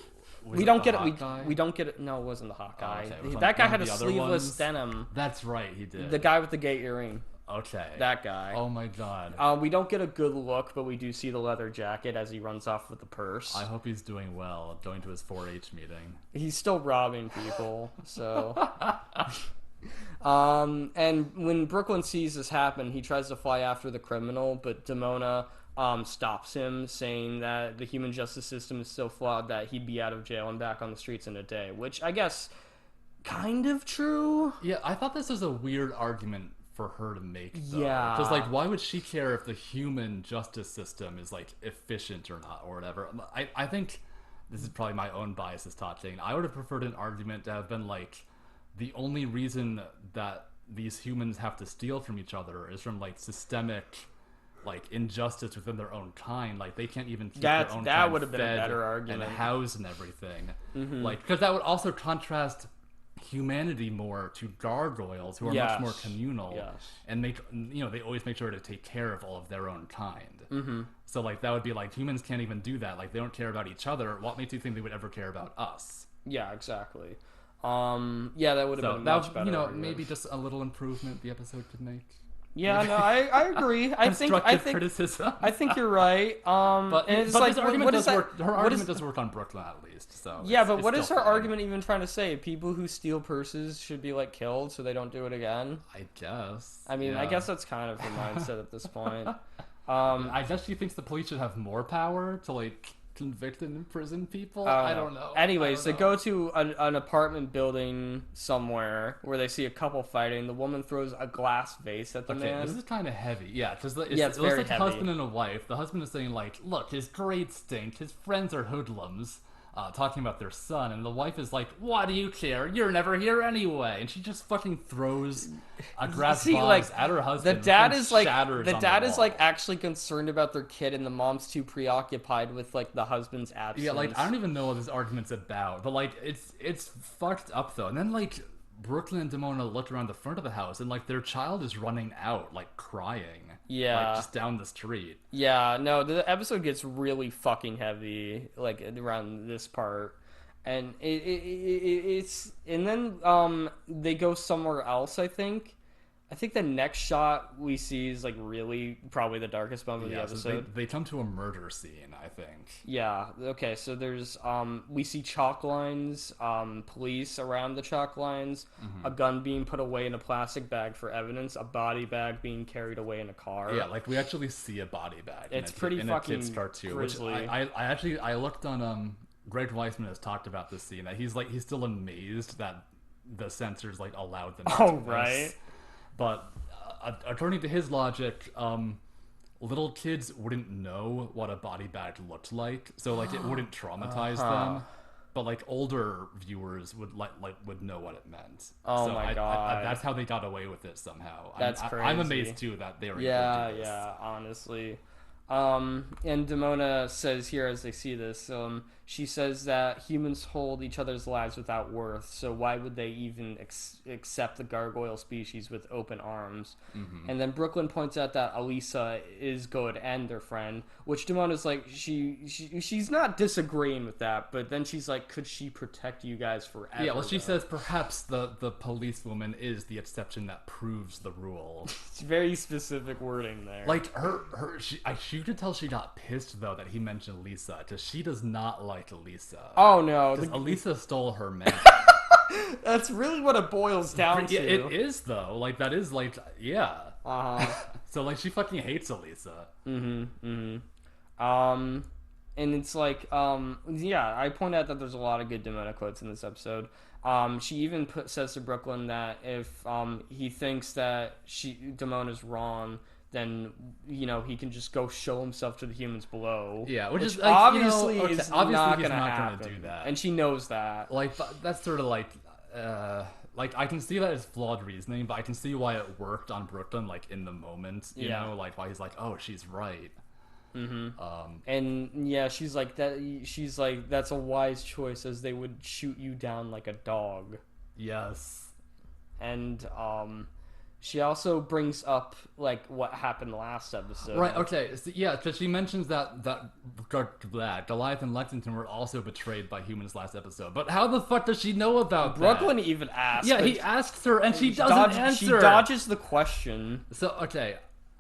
Was We it don't the get it. hot guy? We don't get it. No, it wasn't the hot guy. okay. Was That guy one had of a the other sleeveless ones? denim. That's right, he did. The guy with the gay earring. Okay. That guy. Oh my god. We don't get a good look, but we do see the leather jacket as he runs off with the purse. I hope he's doing well, going to his 4-H meeting. He's still robbing people, so. And when Brooklyn sees this happen, he tries to fly after the criminal, but Demona stops him, saying that the human justice system is so flawed that he'd be out of jail and back on the streets in a day, which I guess kind of true. Yeah, I thought this was a weird argument for her to make, though. Yeah. Because, like, why would she care if the human justice system is, like, efficient or not, or whatever? I think this is probably my own biases talking. I would have preferred an argument to have been, like, the only reason that these humans have to steal from each other is from, like, systemic, like, injustice within their own kind. Like, they can't even keep their own that kind would have been a fed better argument. and housed and everything. Like, because that would also contrast humanity more to gargoyles, who are much more communal, and they always make sure to take care of all of their own kind. So like that would be like, humans can't even do that. Like, they don't care about each other. What makes you think they would ever care about us? Yeah, exactly. That would have been a much better. Argument. Maybe just a little improvement the episode could make. Yeah, no, I agree. I think criticism. I think you're right. But and it's but like, this argument what does is work. that, Her argument does work on Brooklyn at least. So yeah, but it's what is still her fine. argument even trying to say? People who steal purses should be like killed so they don't do it again. I guess. I mean, yeah. I guess that's kind of her mindset at this point. I guess she thinks the police should have more power to like convicted and imprisoned people. I I don't know. Anyways, they go to an apartment building somewhere where they see a couple fighting. The woman throws a glass vase at the man. This is kind of heavy. Yeah, because it's it looks very like heavy. a husband and a wife. The husband is saying, like, look, his grades stink. His friends are hoodlums. Talking about their son, and the wife is like, "Why do you care? You're never here anyway." And she just fucking throws a grass box at her husband. The dad is like actually concerned about their kid, and the mom's too preoccupied with like the husband's absence. Yeah, like I don't even know what this argument's about, but like it's fucked up though. And then like Brooklyn and Demona look around the front of the house, and like their child is running out, like crying. Yeah, like, just down the street. Yeah, no, the episode gets really fucking heavy, like around this part, and it's and then they go somewhere else. I think the next shot we see is like really probably the darkest moment of the episode. So they come to a murder scene, I think. Yeah. Okay. So there's we see chalk lines, police around the chalk lines, a gun being put away in a plastic bag for evidence, a body bag being carried away in a car. Yeah, like we actually see a body bag. It's pretty fucking grisly. Which I looked on Greg Weisman has talked about this scene that he's still amazed that the censors like allowed them. Oh right. But according to his logic, little kids wouldn't know what a body bag looked like, so like it wouldn't traumatize them. But like older viewers would would know what it meant. Oh so my god, that's how they got away with it somehow. That's crazy. I'm amazed too that they were. Yeah, honestly. And Demona says here as they see this, she says that humans hold each other's lives without worth, so why would they even accept the gargoyle species with open arms? And then Brooklyn points out that Elisa is good and their friend, which Demona's like, she's not disagreeing with that, but then she's like, could she protect you guys forever? Yeah, well, she says perhaps the policewoman is the exception that proves the rule. It's very specific wording there. Like you could tell she got pissed though that he mentioned Lisa, because she does not like Elisa. Oh no, Elisa stole her man. That's really what it boils down to. It is though. Like that is like yeah. So like she fucking hates Elisa. And it's like yeah, I point out that there's a lot of good Demona quotes in this episode. She even says to Brooklyn that if he thinks that Demona's wrong, then he can just go show himself to the humans below. Yeah, which is like, obviously is obviously not gonna gonna do that, and she knows that. Like that's sort of like I can see that as flawed reasoning, but I can see why it worked on Brooklyn, like in the moment. You know, like why he's like, oh, she's right. And yeah, she's like that. She's like, that's a wise choice, as they would shoot you down like a dog. Yes. And she also brings up like what happened last episode. Right. Okay. So, yeah, because she mentions that Goliath and Lexington were also betrayed by humans last episode. But how the fuck does she know about Brooklyn that? even asked. Yeah, he asks her, and she doesn't answer. She dodges the question. So okay,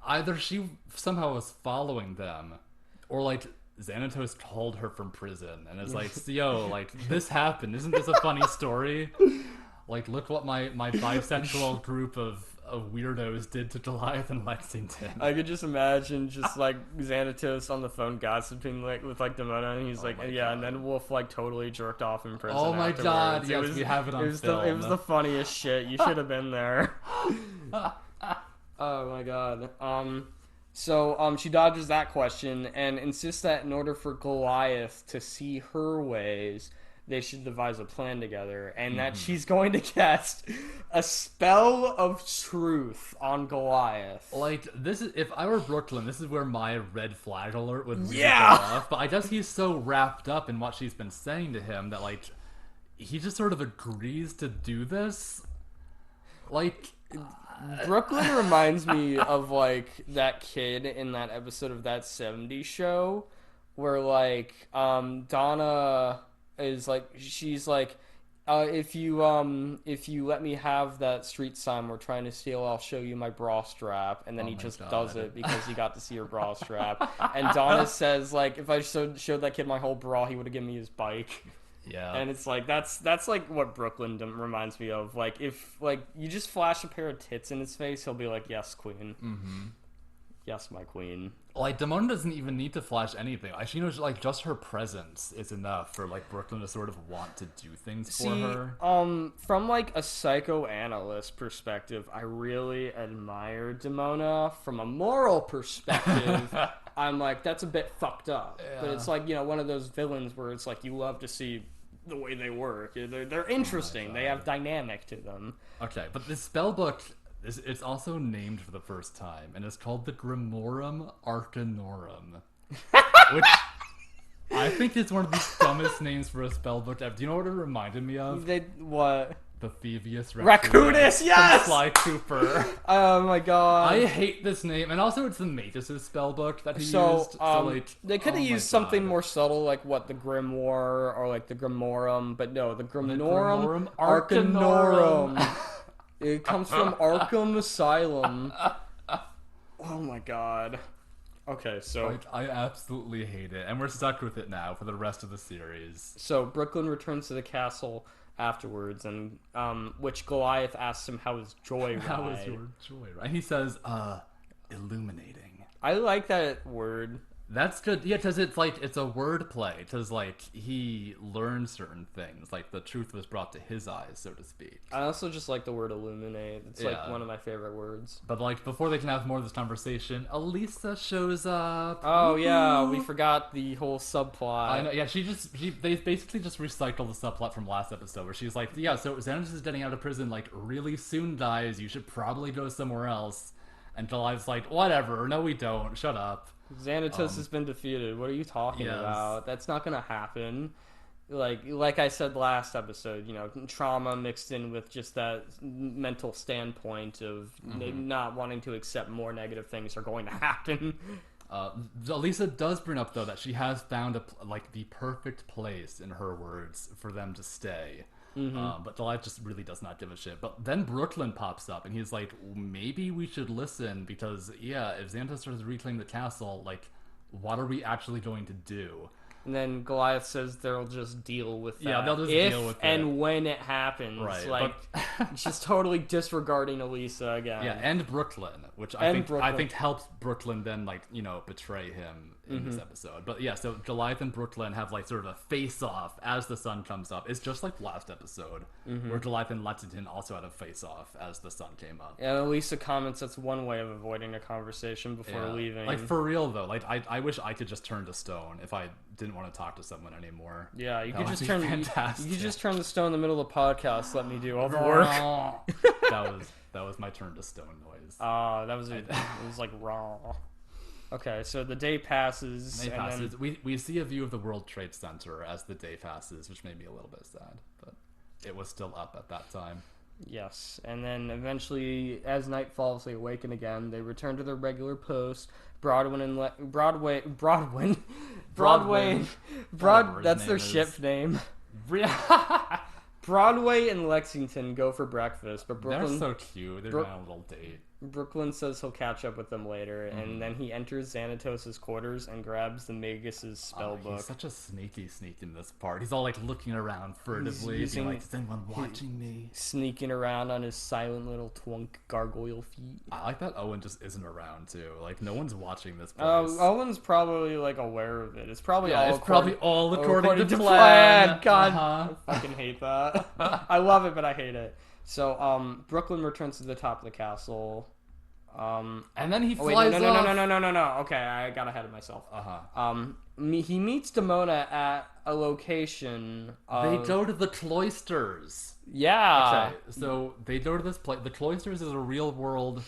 either she somehow was following them, or like Xanatos called her from prison and is like, "Yo, like this happened. Isn't this a funny story? Like, look what my bisexual group of weirdos did to Goliath and Lexington." I could just imagine just like Xanatos on the phone gossiping with Demona, and he's like, yeah, God. And then Wolf like totally jerked off in prison. Oh my afterwards. God! Yes, we have it on film. It was the funniest shit. You should have been there. Oh my God. So she dodges that question and insists that in order for Goliath to see her ways, they should devise a plan together, and that she's going to cast a spell of truth on Goliath. Like, this is, if I were Brooklyn, this is where my red flag alert would really go off. But I guess he's so wrapped up in what she's been saying to him that, like, he just sort of agrees to do this. Like, Brooklyn reminds me of, like, that kid in that episode of That 70s Show where, like, Donna is like, she's like, if you let me have that street sign we're trying to steal, I'll show you my bra strap. And then he just does it because he got to see her bra strap. And Donna says, like, if I showed that kid my whole bra, he would have given me his bike. Yeah. And it's like, that's like what Brooklyn reminds me of. Like, if like you just flash a pair of tits in his face, he'll be like, yes, queen. Yes, my queen. Like, Demona doesn't even need to flash anything. Like, she knows, like, just her presence is enough for, like, Brooklyn to sort of want to do things for her. From, like, a psychoanalyst perspective, I really admire Demona. From a moral perspective, I'm like, that's a bit fucked up. Yeah. But it's like, one of those villains where it's like, you love to see the way they work. They're interesting. They have dynamic to them. Okay, but this spellbook... It's also named for the first time, and it's called the Grimorum Arcanorum, which I think is one of the dumbest names for a spellbook ever. Do you know what it reminded me of? What? The Thievius Raccoonus, yes! From Sly Cooper. Oh my god. I hate this name, and also it's the Magus' spellbook that he used. So, like, they could have used something more subtle, like what, the Grimoire, or like the Grimorum, but no, the Grimorum Arcanorum. It comes from Arkham Asylum. Oh my god. Okay, so... Like, I absolutely hate it, and we're stuck with it now for the rest of the series. So, Brooklyn returns to the castle afterwards, and which Goliath asks him how his joyride. How is your joyride? He says, illuminating. I like that word. That's good. Yeah, because it's like, it's a word play. Because, like, he learned certain things. Like, the truth was brought to his eyes, so to speak. I also just like the word illuminate. It's like one of my favorite words. But, like, before they can have more of this conversation, Elisa shows up. Oh, yeah, we forgot the whole subplot. I know, yeah, they basically just recycled the subplot from last episode, where she's like, yeah, so Xanatos is getting out of prison, like, really soon, guys. You should probably go somewhere else. And Goliath's like, whatever, no we don't, shut up. Xanatos has been defeated. What are you talking about? That's not gonna happen. Like I said last episode, trauma mixed in with just that mental standpoint of not wanting to accept more negative things are going to happen. Elisa does bring up, though, that she has found the perfect place, in her words, for them to stay. But Goliath just really does not give a shit. But then Brooklyn pops up, and he's like, maybe we should listen, because, yeah, if Xanatos starts to reclaim the castle, like, what are we actually going to do? And then Goliath says they'll just deal with that. Yeah, they'll just deal with it. And when it happens. Right. Like, just totally disregarding Elisa again. Yeah, and Brooklyn, which I think helps Brooklyn then, like, betray him in this episode. But yeah, so Goliath and Brooklyn have, like, sort of a face-off as the sun comes up. It's just like last episode, where Goliath and Lexington also had a face-off as the sun came up. And Elisa comments that's one way of avoiding a conversation before leaving. Like, for real, though, like, I wish I could just turn to stone if I didn't want to talk to someone anymore. Yeah, you could just turn the stone in the middle of the podcast, let me do all the work. that was my turn to stone noise. It was like raw. Okay, so the day passes. Then... We see a view of the World Trade Center as the day passes, which made me a little bit sad, but it was still up at that time. Yes, and then eventually, as night falls, they awaken again. They return to their regular post. Broadway. That's their ship name. Broadway and Lexington go for breakfast, but Brooklyn... They're so cute. They're on a little date. Brooklyn says he'll catch up with them later, and then he enters Xanatos' quarters and grabs the Magus' spellbook. He's such a sneak in this part. He's all, like, looking around furtively, being like, is anyone watching me? Sneaking around on his silent little twunk gargoyle feet. I like that Owen just isn't around, too. Like, no one's watching this place. Owen's probably, like, aware of it. It's probably all according to plan. God, I fucking hate that. I love it, but I hate it. So, Brooklyn returns to the top of the castle. And then he flies off. No. Okay, I got ahead of myself. He meets Demona at a location. They go to the Cloisters. Yeah. Okay, so they go to this place. The Cloisters is a real-world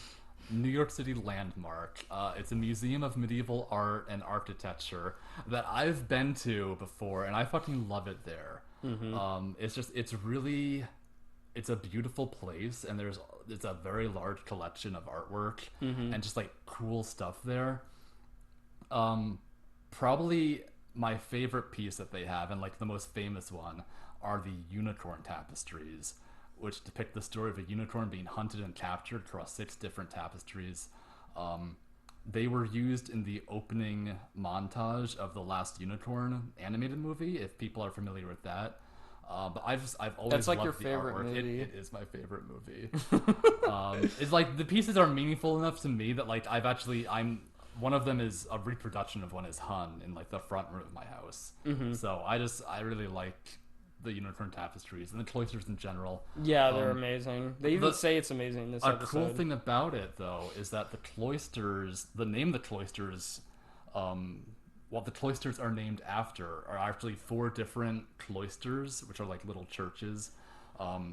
New York City landmark. It's a museum of medieval art and architecture that I've been to before, and I fucking love it there. It's a beautiful place, and it's a very large collection of artwork and just, like, cool stuff there. Probably my favorite piece that they have, and, like, the most famous one, are the unicorn tapestries, which depict the story of a unicorn being hunted and captured across 6 different tapestries. They were used in the opening montage of The Last Unicorn animated movie, if people are familiar with that. But I've always That's like loved your the favorite artwork. movie. It is my favorite movie. It's like the pieces are meaningful enough to me that like I'm one of them is a reproduction of one is hung in like the front room of my house. So I really like the unicorn tapestries and the cloisters in general. Yeah, they're amazing. They even say it's amazing in this A episode. cool thing about it though is that the cloisters, the name the cloisters, what the cloisters are named after are actually 4 different cloisters, which are like little churches,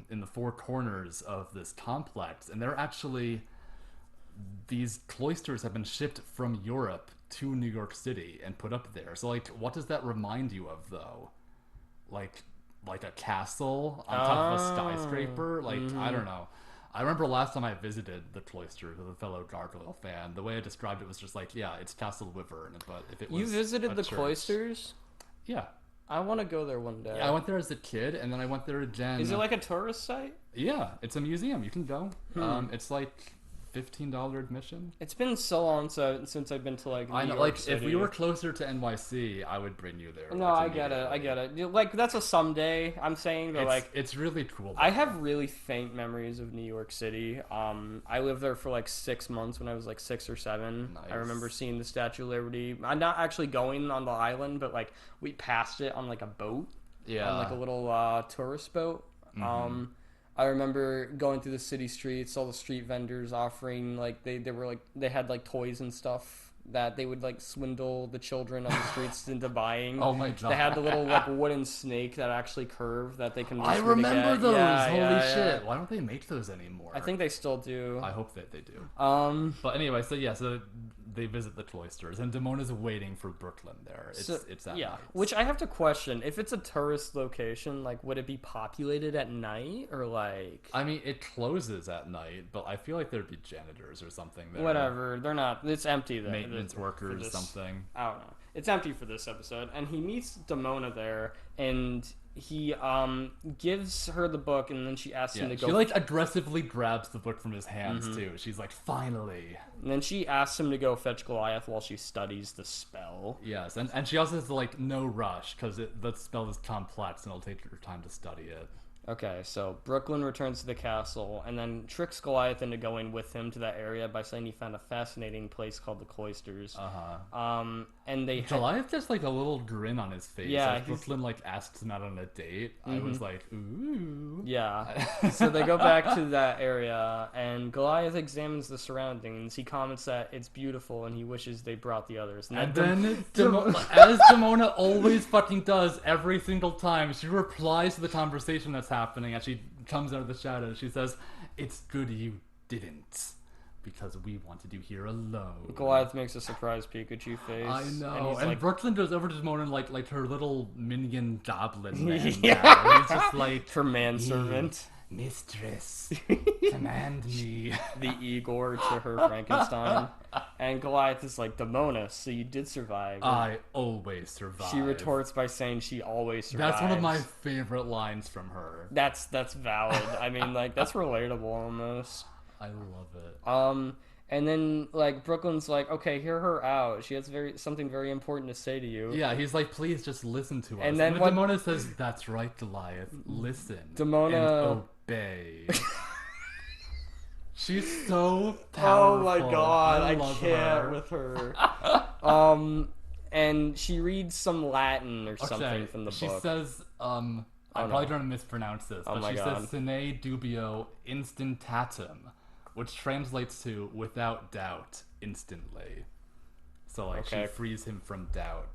in the 4 corners of this complex, and they're actually these cloisters have been shipped from Europe to New York City and put up there. So like, what does that remind you of though? Like a castle on top of a skyscraper? Like, I don't know. I remember last time I visited the cloisters with a fellow Gargoyle fan, the way I described it was just like, yeah, it's Castle Wyvern, but if it was You visited the church. Cloisters? Yeah. I want to go there one day. Yeah, I went there as a kid, and then I went there again. Is it like a tourist site? Yeah, it's a museum. You can go. It's like $15 admission. It's been so long since I've been to like New I know, York like City. if we were closer to NYC, I would bring you there. No, like, I get it. Like that's a someday. I'm saying, but like it's really cool. I have really faint memories of New York City. I lived there for like 6 months when I was like 6 or 7. Nice. I remember seeing the Statue of Liberty. I'm not actually going on the island, but like we passed it on like a boat. Yeah. On like a little tourist boat. I remember going through the city streets, all the street vendors offering like they had like toys and stuff that they would like swindle the children on the streets into buying. Oh my god! They had the little like wooden snake that actually curved that they can. I remember get. those. Yeah, Holy shit! Yeah. Why don't they make those anymore? I think they still do. I hope that they do. But anyway, so they visit the cloisters, and Demona's waiting for Brooklyn there. It's that night. Which I have to question. If it's a tourist location, like, would it be populated at night or like? I mean, it closes at night, but I feel like there'd be janitors or something there. Whatever, they're not. It's empty there. Maintenance workers, something. I don't know. It's empty for this episode, and he meets Demona there, and he gives her the book, and then she asks him to go. She like aggressively grabs the book from his hands too. She's like, finally. And then she asks him to go fetch Goliath while she studies the spell. Yes, and she also has like no rush because the spell is complex and it'll take her time to study it. Okay, so Brooklyn returns to the castle and then tricks Goliath into going with him to that area by saying he found a fascinating place called the Cloisters. And they Goliath just like a little grin on his face. Yeah, like Brooklyn like asks him out on a date. I was like, ooh. Yeah. So they go back to that area and Goliath examines the surroundings. He comments that it's beautiful and he wishes they brought the others. And then as Demona always fucking does every single time, she replies to the conversation that's happening as she comes out of the shadows. She says, "It's good you didn't, because we wanted you here alone." Goliath makes a surprise Pikachu face. I know. And like, Brooklyn goes over to Demona and like her little minion goblin man. Yeah. He's just like her manservant. Mistress, command me. The Igor to her Frankenstein. And Goliath is like, Demona, so you did survive. I always survive. She retorts by saying she always survives. That's one of my favorite lines from her. That's valid. I mean, like, that's relatable almost. I love it. And then, like, Brooklyn's like, okay, hear her out. She has something very important to say to you. Yeah, he's like, please just listen to us. And then Demona says, that's right, Goliath, listen Demona... and obey. She's so powerful. Oh my god, I can't her. with her. And she reads some Latin or something from the book. She says, I'm probably going to mispronounce this, but she says, sine dubio instantatum, which translates to without doubt, instantly. So, like, she frees him from doubt.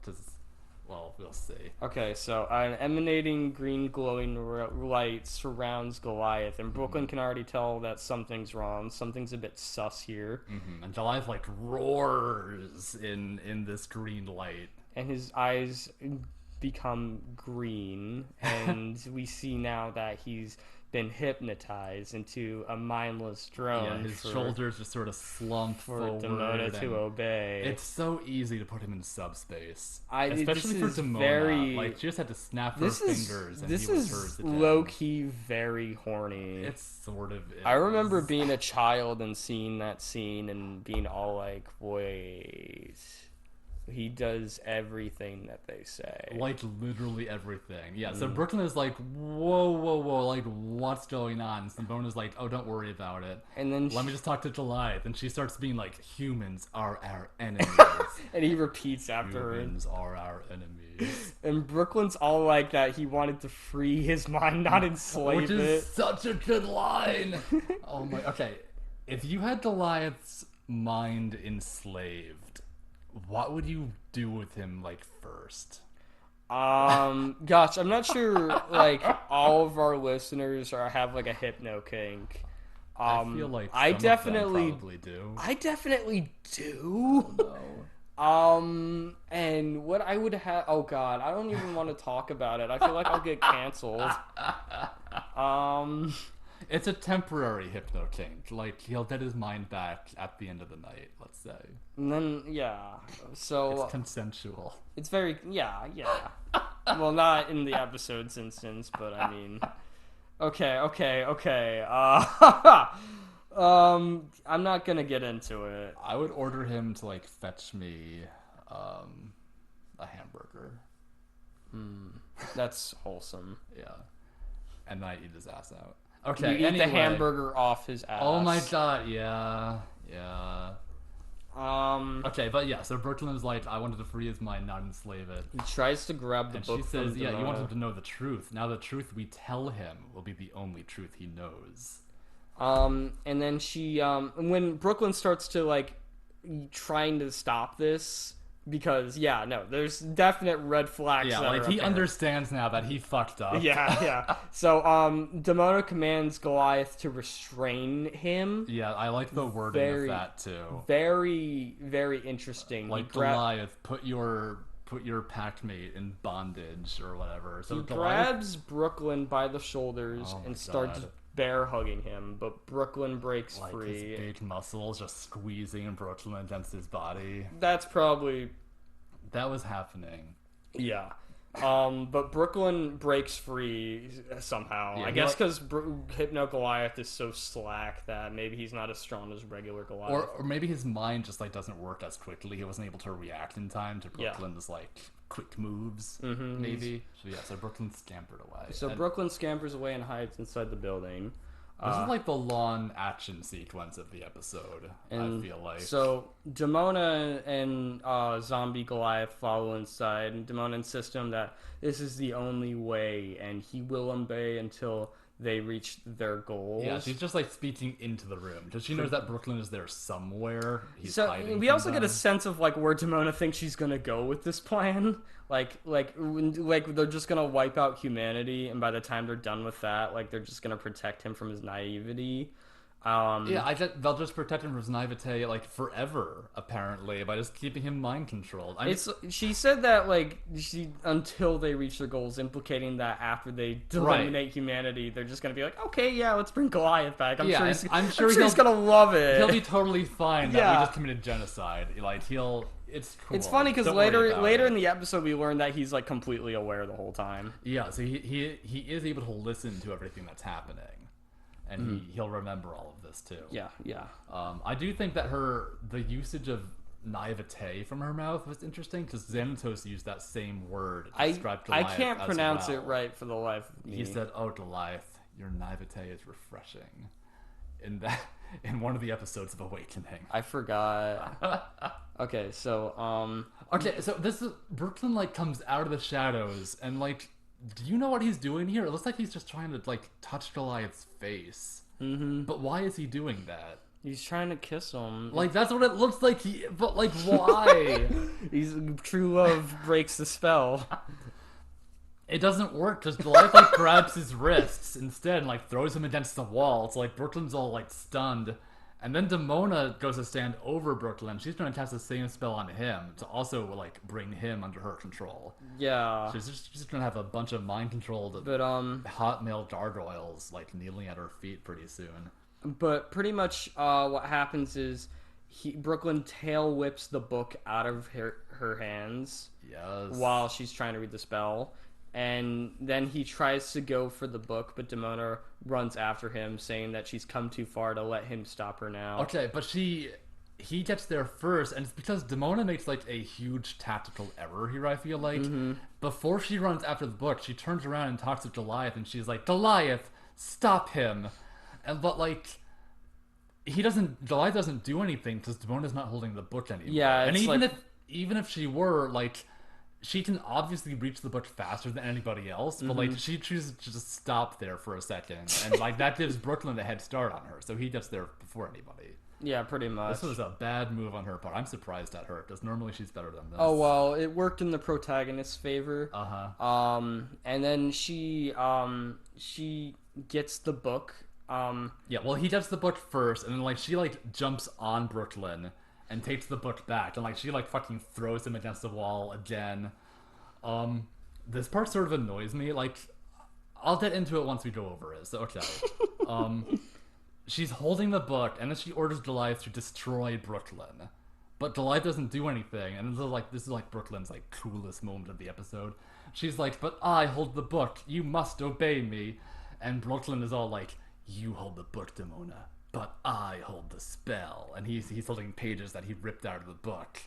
Well, we'll see. Okay, so an emanating green glowing light surrounds Goliath, and Brooklyn can already tell that something's wrong. Something's a bit sus here. And Goliath, like, roars in this green light. And his eyes become green, and we see now that he's been hypnotized into a mindless drone. Yeah, his shoulders just sort of slump for forward. Demona to obey. It's so easy to put him in subspace, especially for Demona. Like, she just had to snap her fingers, and he was hers to death. Low key very horny. It's sort of. I remember being a child and seeing that scene and being all like, "Wait, He does everything that they say. Like, literally everything. Yeah, so Brooklyn is like, whoa, like, what's going on? And Demona's like, oh, don't worry about it. And then Let me just talk to Goliath. And she starts being like, humans are our enemies. and he repeats after her. Humans are our enemies. And Brooklyn's all like that he wanted to free his mind, not enslave Which is such a good line. Oh my, okay. If you had Goliath's mind enslaved, what would you do with him, like, first? Gosh, I'm not sure, like, all of our listeners have, like, a hypno kink. I feel like some of them probably do. I definitely do. Oh, no. And what I would have... Oh, God, I don't even want to talk about it. I feel like I'll get canceled. It's a temporary hypno kink. Like, he'll get his mind back at the end of the night, let's say. And then, yeah, so... It's consensual. It's very... Yeah. Well, not in the episode's instance, but I mean... Okay. I'm not gonna get into it. I would order him to, like, fetch me a hamburger. That's wholesome. Yeah. And then I eat his ass out. Okay, You eat anyway. the hamburger off his ass. Oh my god, yeah. Okay, but yeah, so Brooklyn's like, I wanted to free his mind, not enslave it. He tries to grab the And book she says, from yeah, you Demona. want him to know the truth. Now the truth we tell him will be the only truth he knows. And then she, when Brooklyn starts to, like, trying to stop this, because, yeah, no, there's definite red flags. Yeah, that like, are he up understands now that he fucked up. Yeah. So, Demona commands Goliath to restrain him. Yeah, I like the wording of that, too. Very, very interesting. Like, Goliath, put your packmate in bondage, or whatever. So he Goliath grabs Brooklyn by the shoulders Oh my and starts God. bear hugging him, but Brooklyn breaks like free. his big muscles just squeezing Brooklyn against his body. That's probably... That was happening. Yeah. But Brooklyn breaks free somehow. Yeah, I guess because Hypno Goliath is so slack that maybe he's not as strong as regular Goliath. Or maybe his mind just, like, doesn't work as quickly. He wasn't able to react in time to Yeah. Brooklyn's like quick moves. Mhm. Maybe. So yeah, so Brooklyn scampered away. So And Brooklyn scampers away and hides inside the building. this is like the long action sequence of the episode, I feel like. So Demona and Zombie Goliath follow inside, and Demona insists to him that this is the only way, and he will obey until they reach their goals. Yeah, she's just like speaking into the room because she knows that Brooklyn is there somewhere. He's So hiding. we from also get a them. sense of like where Demona thinks she's gonna go with this plan. Like they're just gonna wipe out humanity, and by the time they're done with that, like they're just gonna protect him from his naivety. Yeah, they'll just protect him from his naivete like forever, apparently, by just keeping him mind controlled. She said that like until they reach their goals, implicating that after they eliminate humanity, they're just gonna be like, okay, yeah, let's bring Goliath back. I'm sure he's gonna love it. He'll be totally fine that Yeah. we just committed genocide. Like it's cool. It's funny because Don't worry about later it. in the episode we learn that he's like completely aware the whole time. Yeah, so he is able to listen to everything that's happening, and he'll remember all of this too. Yeah. I do think that the usage of naivete from her mouth was interesting because Xanatos used that same word to describe I Goliath can't as pronounce well. it right for the life of me. He said, "Oh, Goliath, your naivete is refreshing." In one of the episodes of Awakening. I forgot. Okay, so Okay, so this is Brooklyn like comes out of the shadows and like, do you know what he's doing here? It looks like he's just trying to like touch Goliath's face. Mm-hmm. But why is he doing that? he's trying to kiss him. Like that's what it looks like. But like, why? He's true love breaks the spell. It doesn't work because Goliath like grabs his wrists instead and like throws him against the wall. It's like Brooklyn's all like stunned. And then Demona goes to stand over Brooklyn. She's trying to cast the same spell on him to also like bring him under her control. Yeah. She's just gonna have a bunch of mind controlled But hot male gargoyles like kneeling at her feet pretty soon. But pretty much what happens is Brooklyn tail whips the book out of her hands. Yes. While she's trying to read the spell. And then he tries to go for the book, but Demona runs after him, saying that she's come too far to let him stop her now. Okay, but he gets there first, and it's because Demona makes like a huge tactical error here. I feel like before she runs after the book, she turns around and talks to Goliath, and she's like, "Goliath, stop him!" And but like Goliath doesn't do anything because Demona's not holding the book anymore. Yeah, and it's even if she were, like, she can obviously reach the book faster than anybody else, but like she chooses to just stop there for a second, and like that gives Brooklyn a head start on her, so he gets there before anybody. Yeah, pretty much. This was a bad move on her part. I'm surprised at her because normally she's better than this. Oh well, it worked in the protagonist's favor. And then she gets the book. Yeah, well, he gets the book first, and then like she like jumps on Brooklyn and takes the book back, and like she like fucking throws him against the wall again. This part sort of annoys me. Like, I'll get into it once we go over it. So okay. She's holding the book, and then she orders Goliath to destroy Brooklyn. But Goliath doesn't do anything, and this is like Brooklyn's like coolest moment of the episode. She's like, "But I hold the book. You must obey me." And Brooklyn is all like, "You hold the book, Demona, but I hold the spell." And he's holding pages that he ripped out of the book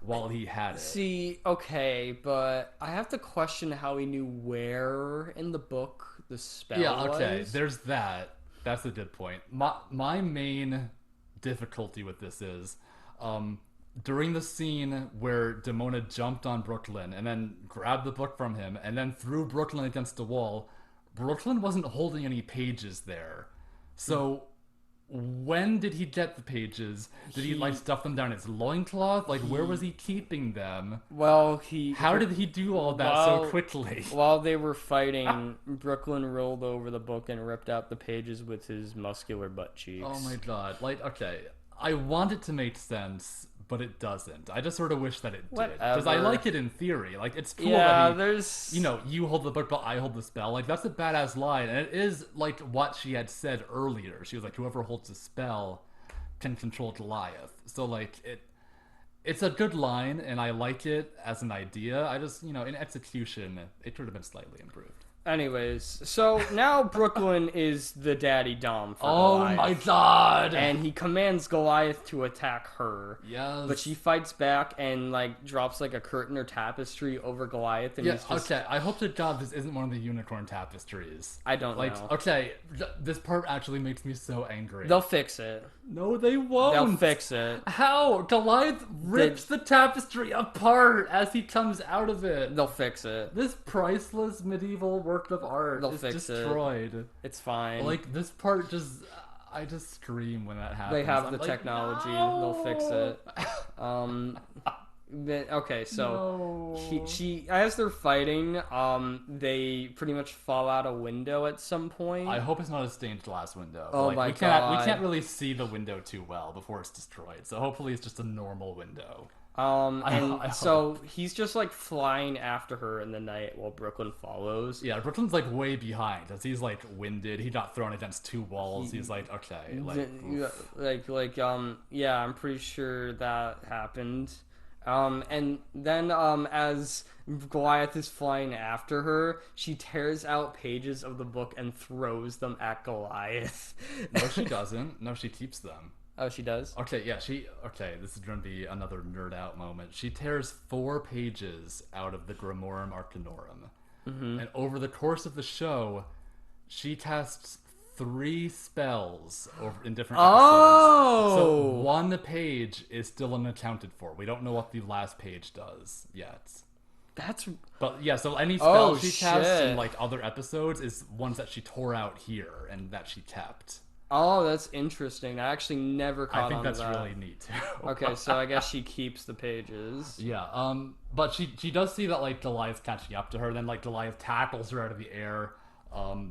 while he had it. See, okay, but I have to question how he knew where in the book the spell was. Yeah, okay, there's that. That's a good point. My main difficulty with this is, during the scene where Demona jumped on Brooklyn and then grabbed the book from him and then threw Brooklyn against the wall, Brooklyn wasn't holding any pages there. So when did he get the pages? Did he like stuff them down his loincloth? Like, where was he keeping them? Well, How did he do all that so quickly? While they were fighting, Brooklyn rolled over the book and ripped out the pages with his muscular butt cheeks. Oh my god. Like, okay, I want it to make sense, but it doesn't. I just sort of wish that it did. Because I like it in theory. Like, it's cool that there's... you know, you hold the book, but I hold the spell. Like, that's a badass line. And it is, like, what she had said earlier. She was like, whoever holds the spell can control Goliath. So, like, it's a good line, and I like it as an idea. I just, you know, in execution, it could have been slightly improved. Anyways, so now Brooklyn is the daddy dom for Goliath. Oh my god! And he commands Goliath to attack her. Yes. But she fights back and, like, drops, like, a curtain or tapestry over Goliath. And he's just... okay, I hope to god this isn't one of the unicorn tapestries. I don't know. Okay, this part actually makes me so angry. They'll fix it. No, they won't. They'll fix it. How? Goliath rips the tapestry apart as he comes out of it. They'll fix it. This priceless medieval work of art is destroyed. It's fine. Like, this part just... I just scream when that happens. They have the technology. No! They'll fix it. Okay, so she as they're fighting, they pretty much fall out a window at some point. I hope it's not a stained glass window. Oh like, my god! We can't really see the window too well before it's destroyed. So hopefully it's just a normal window. So he's just like flying after her in the night while Brooklyn follows. Yeah, Brooklyn's like way behind as he's like winded. He got thrown against two walls. He's like, okay, yeah, I'm pretty sure that happened. And then as Goliath is flying after her, she tears out pages of the book and throws them at Goliath. No, she doesn't. No, she keeps them. Oh, she does? Okay, yeah, this is going to be another nerd out moment. She tears 4 pages out of the Grimorum Arcanorum. Mm-hmm. And over the course of the show, she casts 3 spells in different episodes. So 1 page is still unaccounted for. We don't know what the last page does yet. But yeah, so any spell she casts in like other episodes is ones that she tore out here and that she kept. Oh, that's interesting. I actually never caught on to that. I think that's really neat too. Okay, so I guess she keeps the pages. Yeah, but she does see that like Goliath's catching up to her. Then like Goliath tackles her out of the air.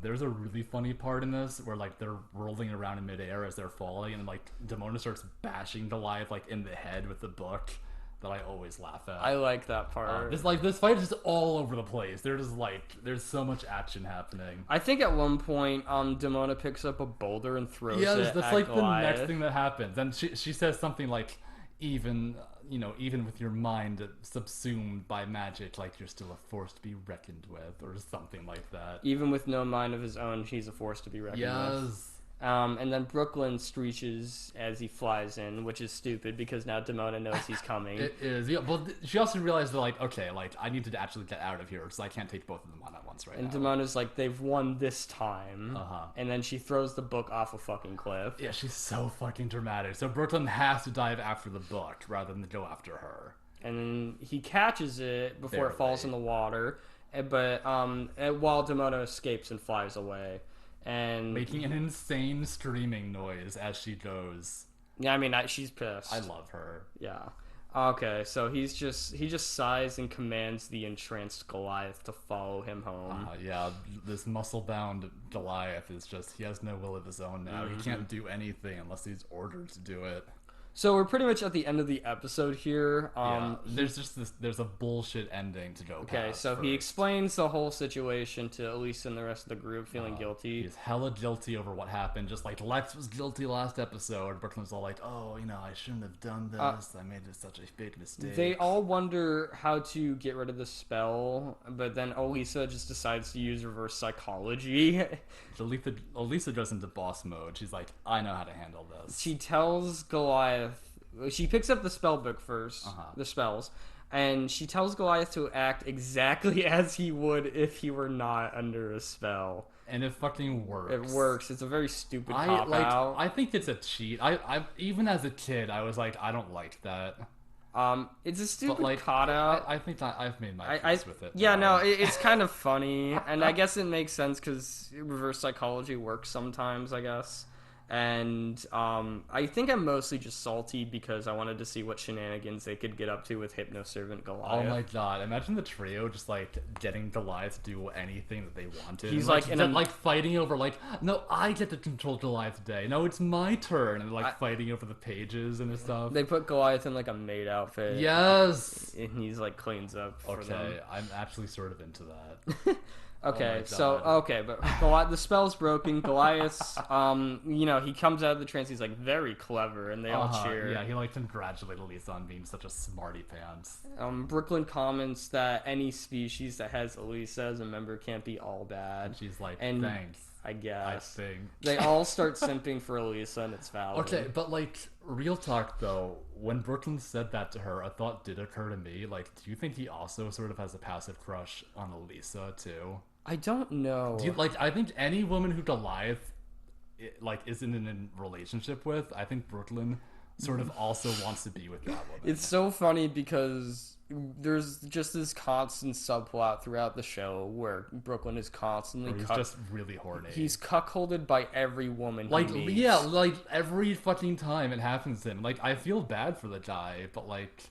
There's a really funny part in this where like they're rolling around in midair as they're falling, and like Demona starts bashing Goliath like in the head with the book. That I always laugh at. I like that part. This fight is just all over the place. There's so much action happening. I think at one point, Demona picks up a boulder and throws it at Goliath. That's like the next thing that happens. And she says something like, even with your mind subsumed by magic, like you're still a force to be reckoned with, or something like that. Even with no mind of his own, he's a force to be reckoned with. Yes. And then Brooklyn screeches as he flies in, which is stupid because now Demona knows he's coming. It is. Yeah, well, she also realized that, like, okay, like, I need to actually get out of here, so I can't take both of them on at once and now. Demona's like, they've won this time. Uh-huh. And then she throws the book off a fucking cliff. Yeah, she's so fucking dramatic. So Brooklyn has to dive after the book rather than go after her. And then he catches it before Barely. it falls in the water. But while Demona escapes and flies away. And Making an insane screaming noise as she goes. yeah, I mean, she's pissed. I love her. Yeah. Okay, so he just sighs and commands the entranced Goliath to follow him home. Yeah, this muscle-bound Goliath is just, he has no will of his own now. He can't do anything unless he's ordered to do it. So we're pretty much at the end of the episode here. There's a bullshit ending to go Okay, past so first. he explains the whole situation to Elisa and the rest of the group, feeling guilty. He's hella guilty over what happened, just like Lex was guilty last episode. Brooklyn's all like, oh, I shouldn't have done this. I made such a big mistake. They all wonder how to get rid of the spell, but then Elisa just decides to use reverse psychology. Elisa goes into boss mode. She's like, I know how to handle this. She tells Goliath, she picks up the spell book first, the spells, and she tells Goliath to act exactly as he would if he were not under a spell. And it fucking works. It works. It's a very stupid cop-out. I think it's a cheat. I even as a kid, I was like, I don't like that. It's a stupid But, cop-out. I think I've made my peace with it. Yeah, now. no, it's kind of funny, and I guess it makes sense because reverse psychology works sometimes, I guess. And I think I'm mostly just salty because I wanted to see what shenanigans they could get up to with Hypnoservant Goliath. Oh my god! Imagine the trio just like getting Goliath to do anything that they wanted. He's and, like like fighting over like, no, I get to control Goliath today. No, it's my turn, and like fighting over the pages and stuff. They put Goliath in like a maid outfit. Yes. And he's like cleans up for them. Okay, I'm actually sort of into that. Okay, Oh but the spell's broken. Goliath's, he comes out of the trance. He's like very clever, and they all cheer. Yeah, he like congratulated Elisa on being such a smarty pants. Brooklyn comments that any species that has Elisa as a member can't be all bad. And she's like, thanks. I guess. I think. They all start simping for Elisa, and it's valid. Okay, but like, real talk though, when Brooklyn said that to her, a thought did occur to me. Like, do you think he also sort of has a passive crush on Elisa too? I don't know. I think any woman who Goliath isn't in a relationship with, I think Brooklyn sort of also wants to be with that woman. It's so funny because there's just this constant subplot throughout the show where Brooklyn is constantly he's just really horny. He's cuckolded by every woman he meets. Yeah, like every fucking time it happens to him. Like, I feel bad for the guy, but like,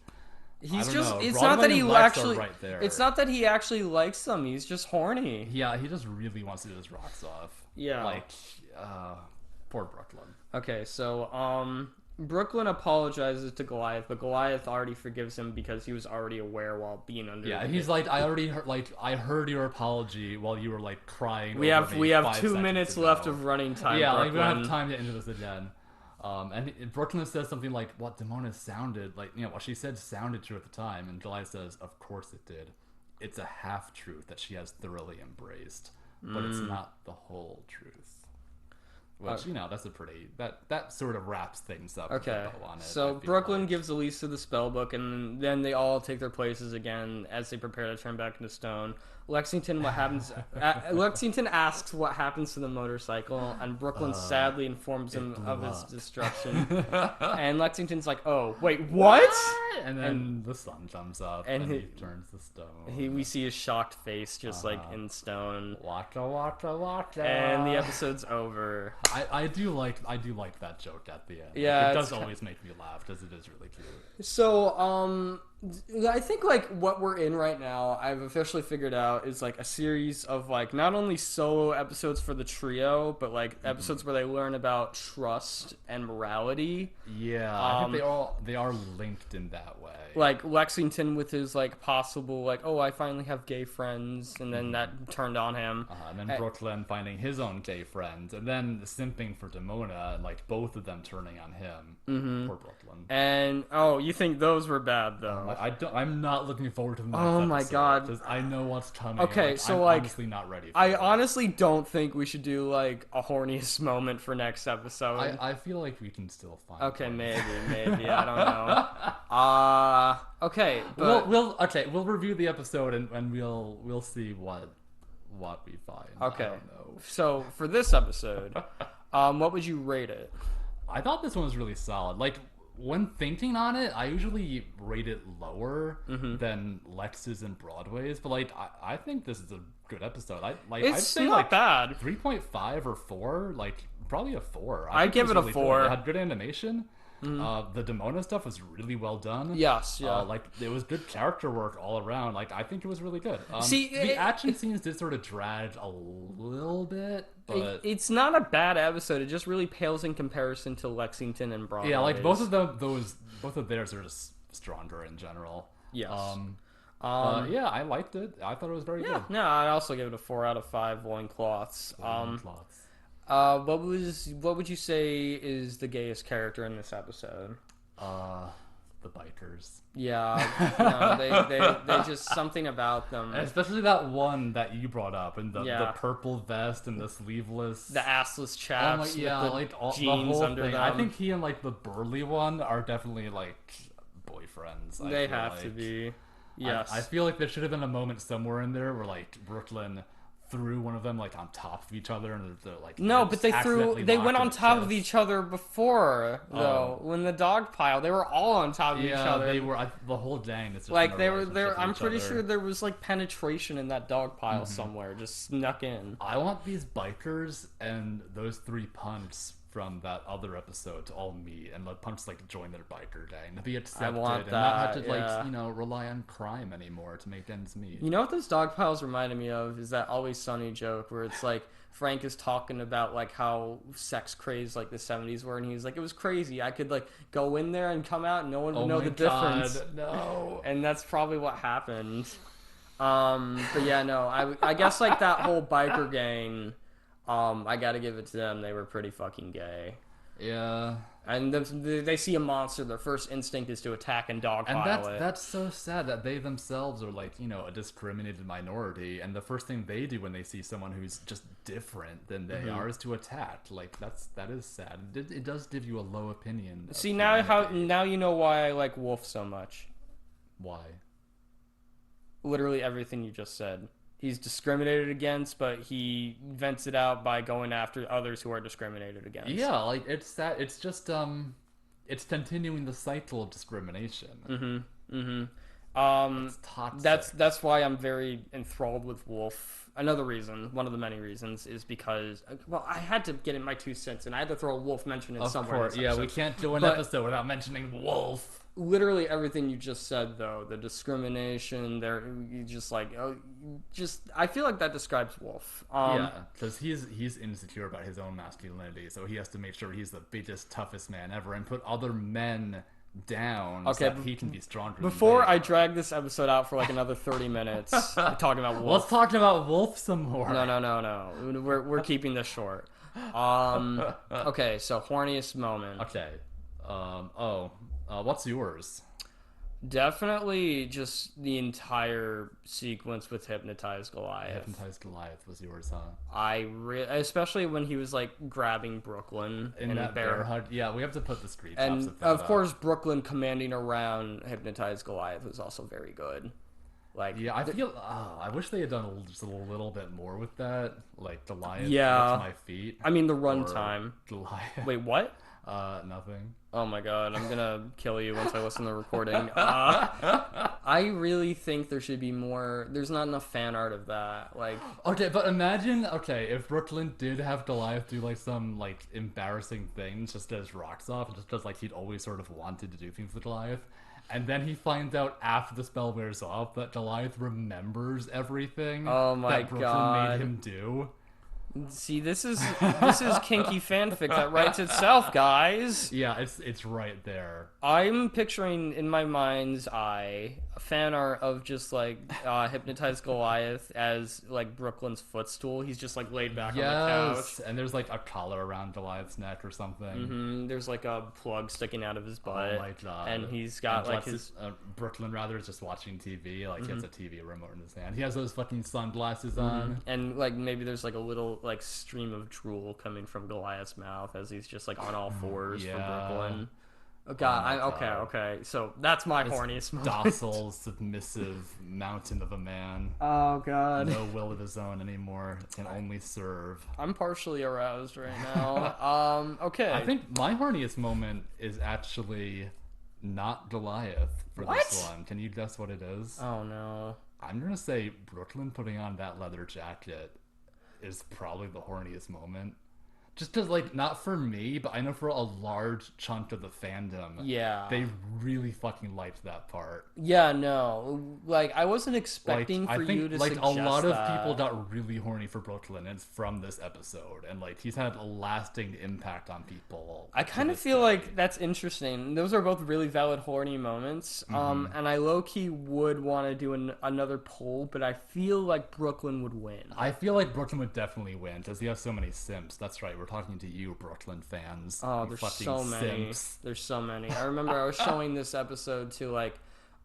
he's just it's not that he actually right there. It's not that he actually likes them. He's just horny. Yeah, he just really wants to get his rocks off. Yeah. Like, poor Brooklyn. Okay, so Brooklyn apologizes to Goliath, but Goliath already forgives him because he was already aware while being under. Yeah, he's like, I already heard, I heard your apology while you were like crying. We have 2 minutes left of running time. Yeah, Brooklyn. we don't have time to enter this again. And Brooklyn says something like, what Demona sounded like, what she said sounded true at the time, and Goliath says, of course it did. It's a half-truth that she has thoroughly embraced, but it's not the whole truth. Which, that's a pretty... That sort of wraps things up. Okay, with the bow on it, so Brooklyn gives Elisa the spell book, and then they all take their places again as they prepare to turn back into stone. Lexington asks what happens to the motorcycle, and Brooklyn sadly informs him of its destruction. And Lexington's like, oh, wait, what? And then the sun comes up, and he turns to stone. We see his shocked face just like in stone. Waka waka waka. And the episode's over. I do like that joke at the end. Yeah, it does always make me laugh because it is really cute. So I think like what we're in right now, I've officially figured out is like a series of like not only solo episodes for the trio, but like episodes where they learn about trust and morality. Yeah, I think they are linked in that way. like Lexington with his like possible like, oh, I finally have gay friends, and then that turned on him. And then Brooklyn finding his own gay friend, and then simping for Demona, and like both of them turning on him. Poor Brooklyn. And you think those were bad though? I'm not looking forward to the next Oh my episode, God. 'cause I know what's coming. Okay, like, so I'm like honestly not ready. I honestly don't think we should do like a horniest moment for next episode. I feel like we can still find. Okay, one. maybe I don't know. Okay, but we'll review the episode and we'll see what we find. okay. I don't know. So for this episode, what would you rate it? I thought this one was really solid. Like when thinking on it, I usually rate it lower than Lex's and Broadway's, but like I think this is a good episode. I'd say not like bad. 3.5 or 4, like probably a 4. I'd give it a 4. Good. It had good animation. The Demona stuff was really well done. Yes, yeah. Like it was good character work all around. Like I think it was really good. The action scenes did sort of drag a little bit, but it's not a bad episode. It just really pales in comparison to Lexington and Broadway. yeah, like both of theirs are just stronger in general. Yes. Yeah, I liked it. I thought it was very good. No, I'd also give it a 4 out of 5 loincloths. Loincloths. What would you say is the gayest character in this episode? The bikers. Yeah, no, they just something about them. Especially that one that you brought up, and the purple vest and the sleeveless, the assless chaps. with the like jeans the whole under thing. them. I think he and like the burly one are definitely like boyfriends. They have to be. Yes, I feel like there should have been a moment somewhere in there where like Brooklyn threw one of them like on top of each other, and they're like no, but they went on top of each other before though. When the dog pile, they were all on top of each other. They were the whole gang. Is just like they were there. I'm pretty sure there was like penetration in that dog pile somewhere, just snuck in. I want these bikers and those 3 punks from that other episode to all meet and let punks like join their biker gang to be accepted and not have to like rely on crime anymore to make ends meet. You know what those dog piles reminded me of is that Always Sunny joke where it's like Frank is talking about like how sex crazed like the 70s were, and he's like, it was crazy. I could like go in there and come out and no one would know the difference. No. And that's probably what happened. But yeah, no, I guess like that whole biker gang, I gotta give it to them. They were pretty fucking gay. Yeah. And they see a monster, their first instinct is to attack and dogpile it. And that's so sad that they themselves are like, a discriminated minority, and the first thing they do when they see someone who's just different than they are is to attack. Like that is sad. It does give you a low opinion. See now you know why I like Wolf so much. Why? Literally everything you just said. He's discriminated against, but he vents it out by going after others who are discriminated against. Yeah, like it's that. It's just it's continuing the cycle of discrimination. It's toxic. That's why I'm very enthralled with Wolf. Another reason, one of the many reasons, is because I had to get in my 2 cents, and I had to throw a Wolf mention in somewhere. Of course, yeah, we can't do an episode without mentioning Wolf. Literally everything you just said, though, the discrimination, I feel like that describes Wolf. Yeah, because he's insecure about his own masculinity, so he has to make sure he's the biggest, toughest man ever, and put other men down so that he can be stronger. Before I drag this episode out for like another 30 minutes talking about Wolf. Let's talk about Wolf some more. No. We're keeping this short. Okay, so horniest moment. Okay. What's yours? Definitely just the entire sequence with Hypnotized Goliath. Hypnotized Goliath was yours, huh? Especially when he was like grabbing Brooklyn in that bear hug. Yeah, we have to put the screenshots and of that of course Brooklyn commanding around Hypnotized Goliath was also very good. Like, yeah, I wish they had done just a little bit more with that. Like Goliath, my feet. I mean the runtime. Goliath. Wait, what? Nothing. Oh my god, I'm gonna kill you once I listen to the recording. I really think there should be more. There's not enough fan art of that. Like, okay, but imagine, if Brooklyn did have Goliath do like some like embarrassing things just as rocks off, just because like he'd always sort of wanted to do things with Goliath, and then he finds out after the spell wears off that Goliath remembers everything oh my that Brooklyn god made him do. See, this is kinky fanfic that writes itself, guys. Yeah, it's right there. I'm picturing in my mind's eye a fan art of just like hypnotized Goliath as like Brooklyn's footstool. He's just like laid back on the couch. Yes, and there's like a collar around Goliath's neck or something. There's like a plug sticking out of his butt. Oh my god! And he's got and like his. Brooklyn rather is just watching TV. Like he has a TV remote in his hand. He has those fucking sunglasses on. And like maybe there's like a little like stream of drool coming from Goliath's mouth as he's just like on all fours for Brooklyn. Oh god, okay. So that's my horniest moment. Docile, submissive mountain of a man. Oh god. No will of his own anymore. Can only serve. I'm partially aroused right now. Okay. I think my horniest moment is actually not Goliath for this one. Can you guess what it is? Oh no. I'm gonna say Brooklyn putting on that leather jacket is probably the horniest moment. Just because, like, not for me, but I know for a large chunk of the fandom, yeah, they really fucking liked that part. Yeah, no, like I wasn't expecting for you to suggest a lot of that. people got really horny for Brooklyn, and it's from this episode, and like he's had a lasting impact on people. I kind of feel like that's interesting. Those are both really valid horny moments. And I low key would want to do another poll, but I feel like Brooklyn would win. I feel like Brooklyn would definitely win because he has so many simps. That's right. We're talking to you, Brooklyn fans. Oh, there's so many. Simps. There's so many. I remember I was showing this episode to like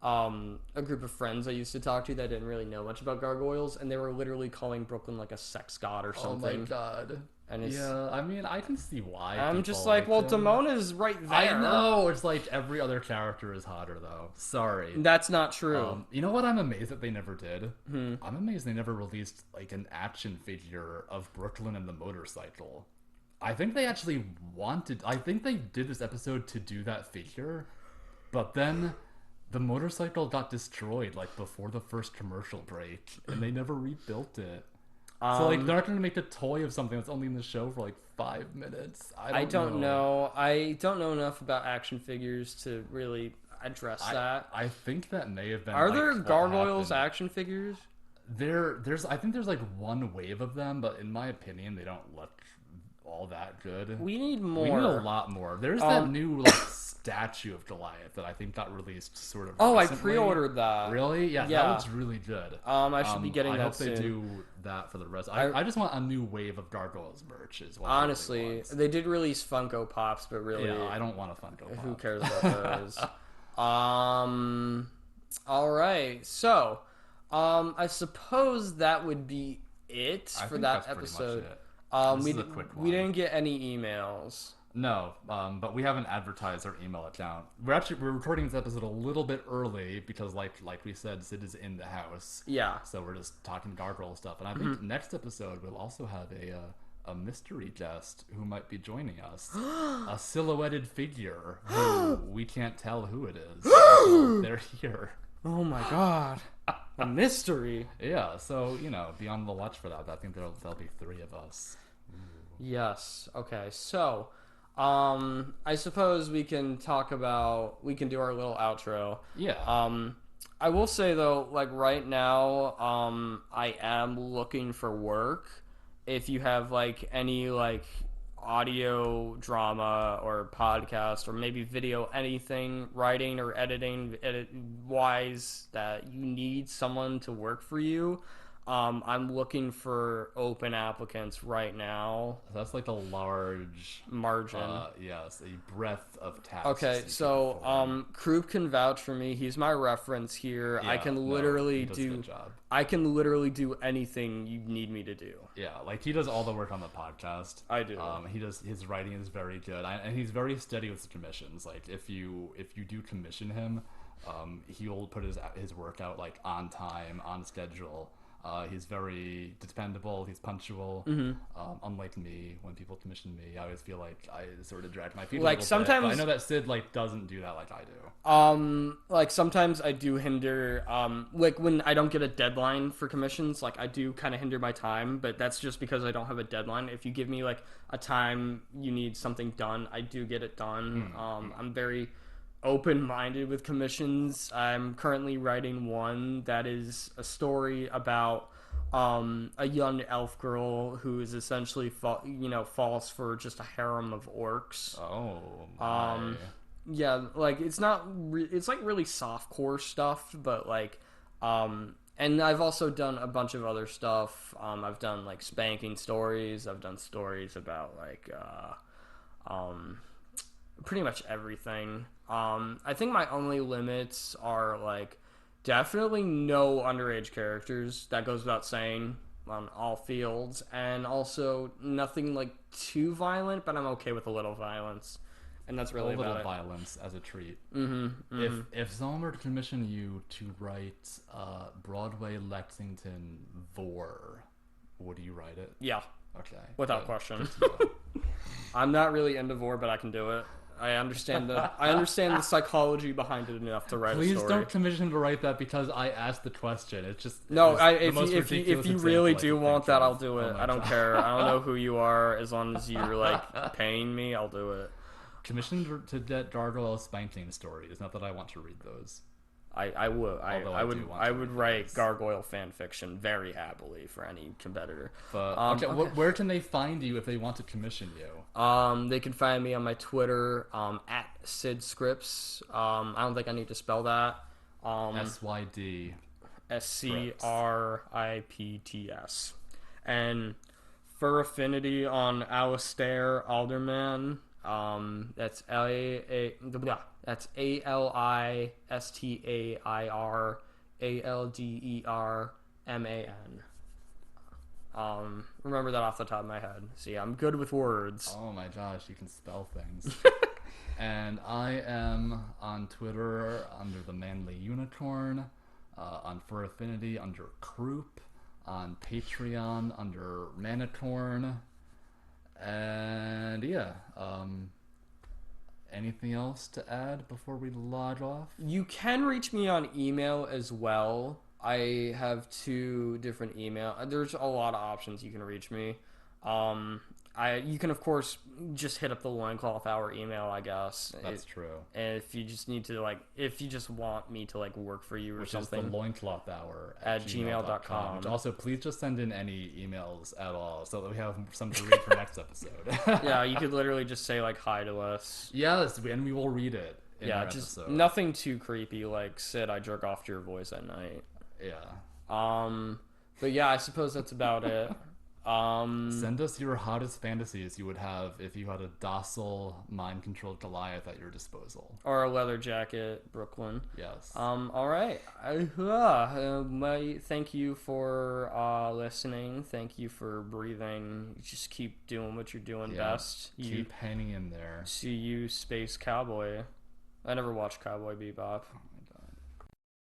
a group of friends I used to talk to that didn't really know much about gargoyles, and they were literally calling Brooklyn like a sex god or something. Oh my god. And it's, yeah, I mean, I can see why. I'm just like, well, Demona's right there. I know. It's like every other character is hotter, though. Sorry. That's not true. You know what I'm amazed that they never did? I'm amazed they never released like an action figure of Brooklyn and the motorcycle. I think they actually wanted... I think they did this episode to do that figure, but then the motorcycle got destroyed like before the first commercial break, and they never rebuilt it. So like they're not going to make a toy of something that's only in the show for like 5 minutes. I don't know. I don't know enough about action figures to really address that. I think that may have been. Are there Gargoyles action figures? There's I think there's like one wave of them, but in my opinion, they don't look all that good. We need more. We need a lot more. There's that new like statue of Goliath that I think got released sort of. Oh, recently. I pre-ordered that. Really? Yeah, that looks really good. I should be getting that soon. I hope they do that for the rest. I just want a new wave of Gargoyles merch. Is what honestly, I really want. They did release Funko Pops, but really, yeah, I don't want a Funko Pop. Who cares about those? All right, so, I suppose that would be it for that episode. We didn't get any emails. No, but we haven't advertised our email account. We're recording this episode a little bit early because, like we said, Sid is in the house. Yeah. So we're just talking gargoyle stuff, and I think next episode we'll also have a mystery guest who might be joining us, a silhouetted figure who we can't tell who it is. So they're here. Oh my god, a mystery. Yeah. So be on the watch for that. I think there'll be 3 of us. Yes. Okay. So, I suppose we can do our little outro. Yeah. I will say though, like right now, I am looking for work. If you have like any like audio drama or podcast or maybe video, anything, writing or editing wise that you need someone to work for you, I'm looking for open applicants right now. That's like a large margin. Yes, a breadth of tasks. Okay, so Croup can vouch for me. He's my reference here. Yeah, I can literally he does a good job. I can literally do anything you need me to do. Yeah, like he does all the work on the podcast. I do. His writing is very good, and he's very steady with the commissions. Like if you do commission him, he'll put his work out like on time, on schedule. He's very dependable. He's punctual. Unlike me, when people commission me, I always feel like I sort of drag my feet. Like a little sometimes, bit, but I know that Sid like doesn't do that like I do. Like sometimes I do hinder. Like when I don't get a deadline for commissions, like I do kind of hinder my time. But that's just because I don't have a deadline. If you give me like a time you need something done, I do get it done. I'm very open-minded with commissions. I'm currently writing one that is a story about a young elf girl who is essentially falls for just a harem of orcs. Oh my. Yeah, like it's not it's like really softcore stuff, but like and I've also done a bunch of other stuff. I've done like spanking stories. I've done stories about like pretty much everything. I think my only limits are like definitely no underage characters. That goes without saying on all fields, and also nothing like too violent, but I'm okay with a little violence. And that's really a little about it. violence as a treat. Mm-hmm. If someone were to commission you to write Broadway Lexington Vor, would you write it? Yeah. Okay. Without question. I'm not really into Vor, but I can do it. I understand the psychology behind it enough to write a story. Please don't commission him to write that because I asked the question. It's just if you really do want that, I'll do it. I don't care. I don't know who you are. As long as you're like paying me, I'll do it. Commission to get Gargoyles spanking stories. Not that I want to read those. I would write gargoyle fan fiction very happily for any competitor. But where can they find you if they want to commission you? They can find me on my Twitter at SidScripts. I don't think I need to spell that. SYD SCRIPTS. And for affinity on Alistair Alderman. That's that's ALISTAIRALDERMAN. Remember that off the top of my head. See, I'm good with words. Oh my gosh, you can spell things. And I am on Twitter under the Manly Unicorn, on For Affinity under Croup, on Patreon under Manicorn. And yeah, anything else to add before we log off? You can reach me on email as well. I have 2 different email. There's a lot of options you can reach me. You can of course just hit up the Loincloth Hour email, I guess. That's true. And if you just need to if you just want me to work for you or something, is the Loincloth Hour at gmail.com. Also, please just send in any emails at all so that we have some to read for next episode. Yeah, you could literally just say hi to us. Yes, and we will read it. Yeah, just nothing too creepy like Sid, I jerk off to your voice at night. Yeah. But yeah, I suppose that's about it. Send us your hottest fantasies you would have if you had a docile, mind-controlled Goliath at your disposal. Or a leather jacket, Brooklyn. Yes. All right. Thank you for listening. Thank you for breathing. Just keep doing what you're doing best. Keep hanging in there. See you, Space Cowboy. I never watched Cowboy Bebop.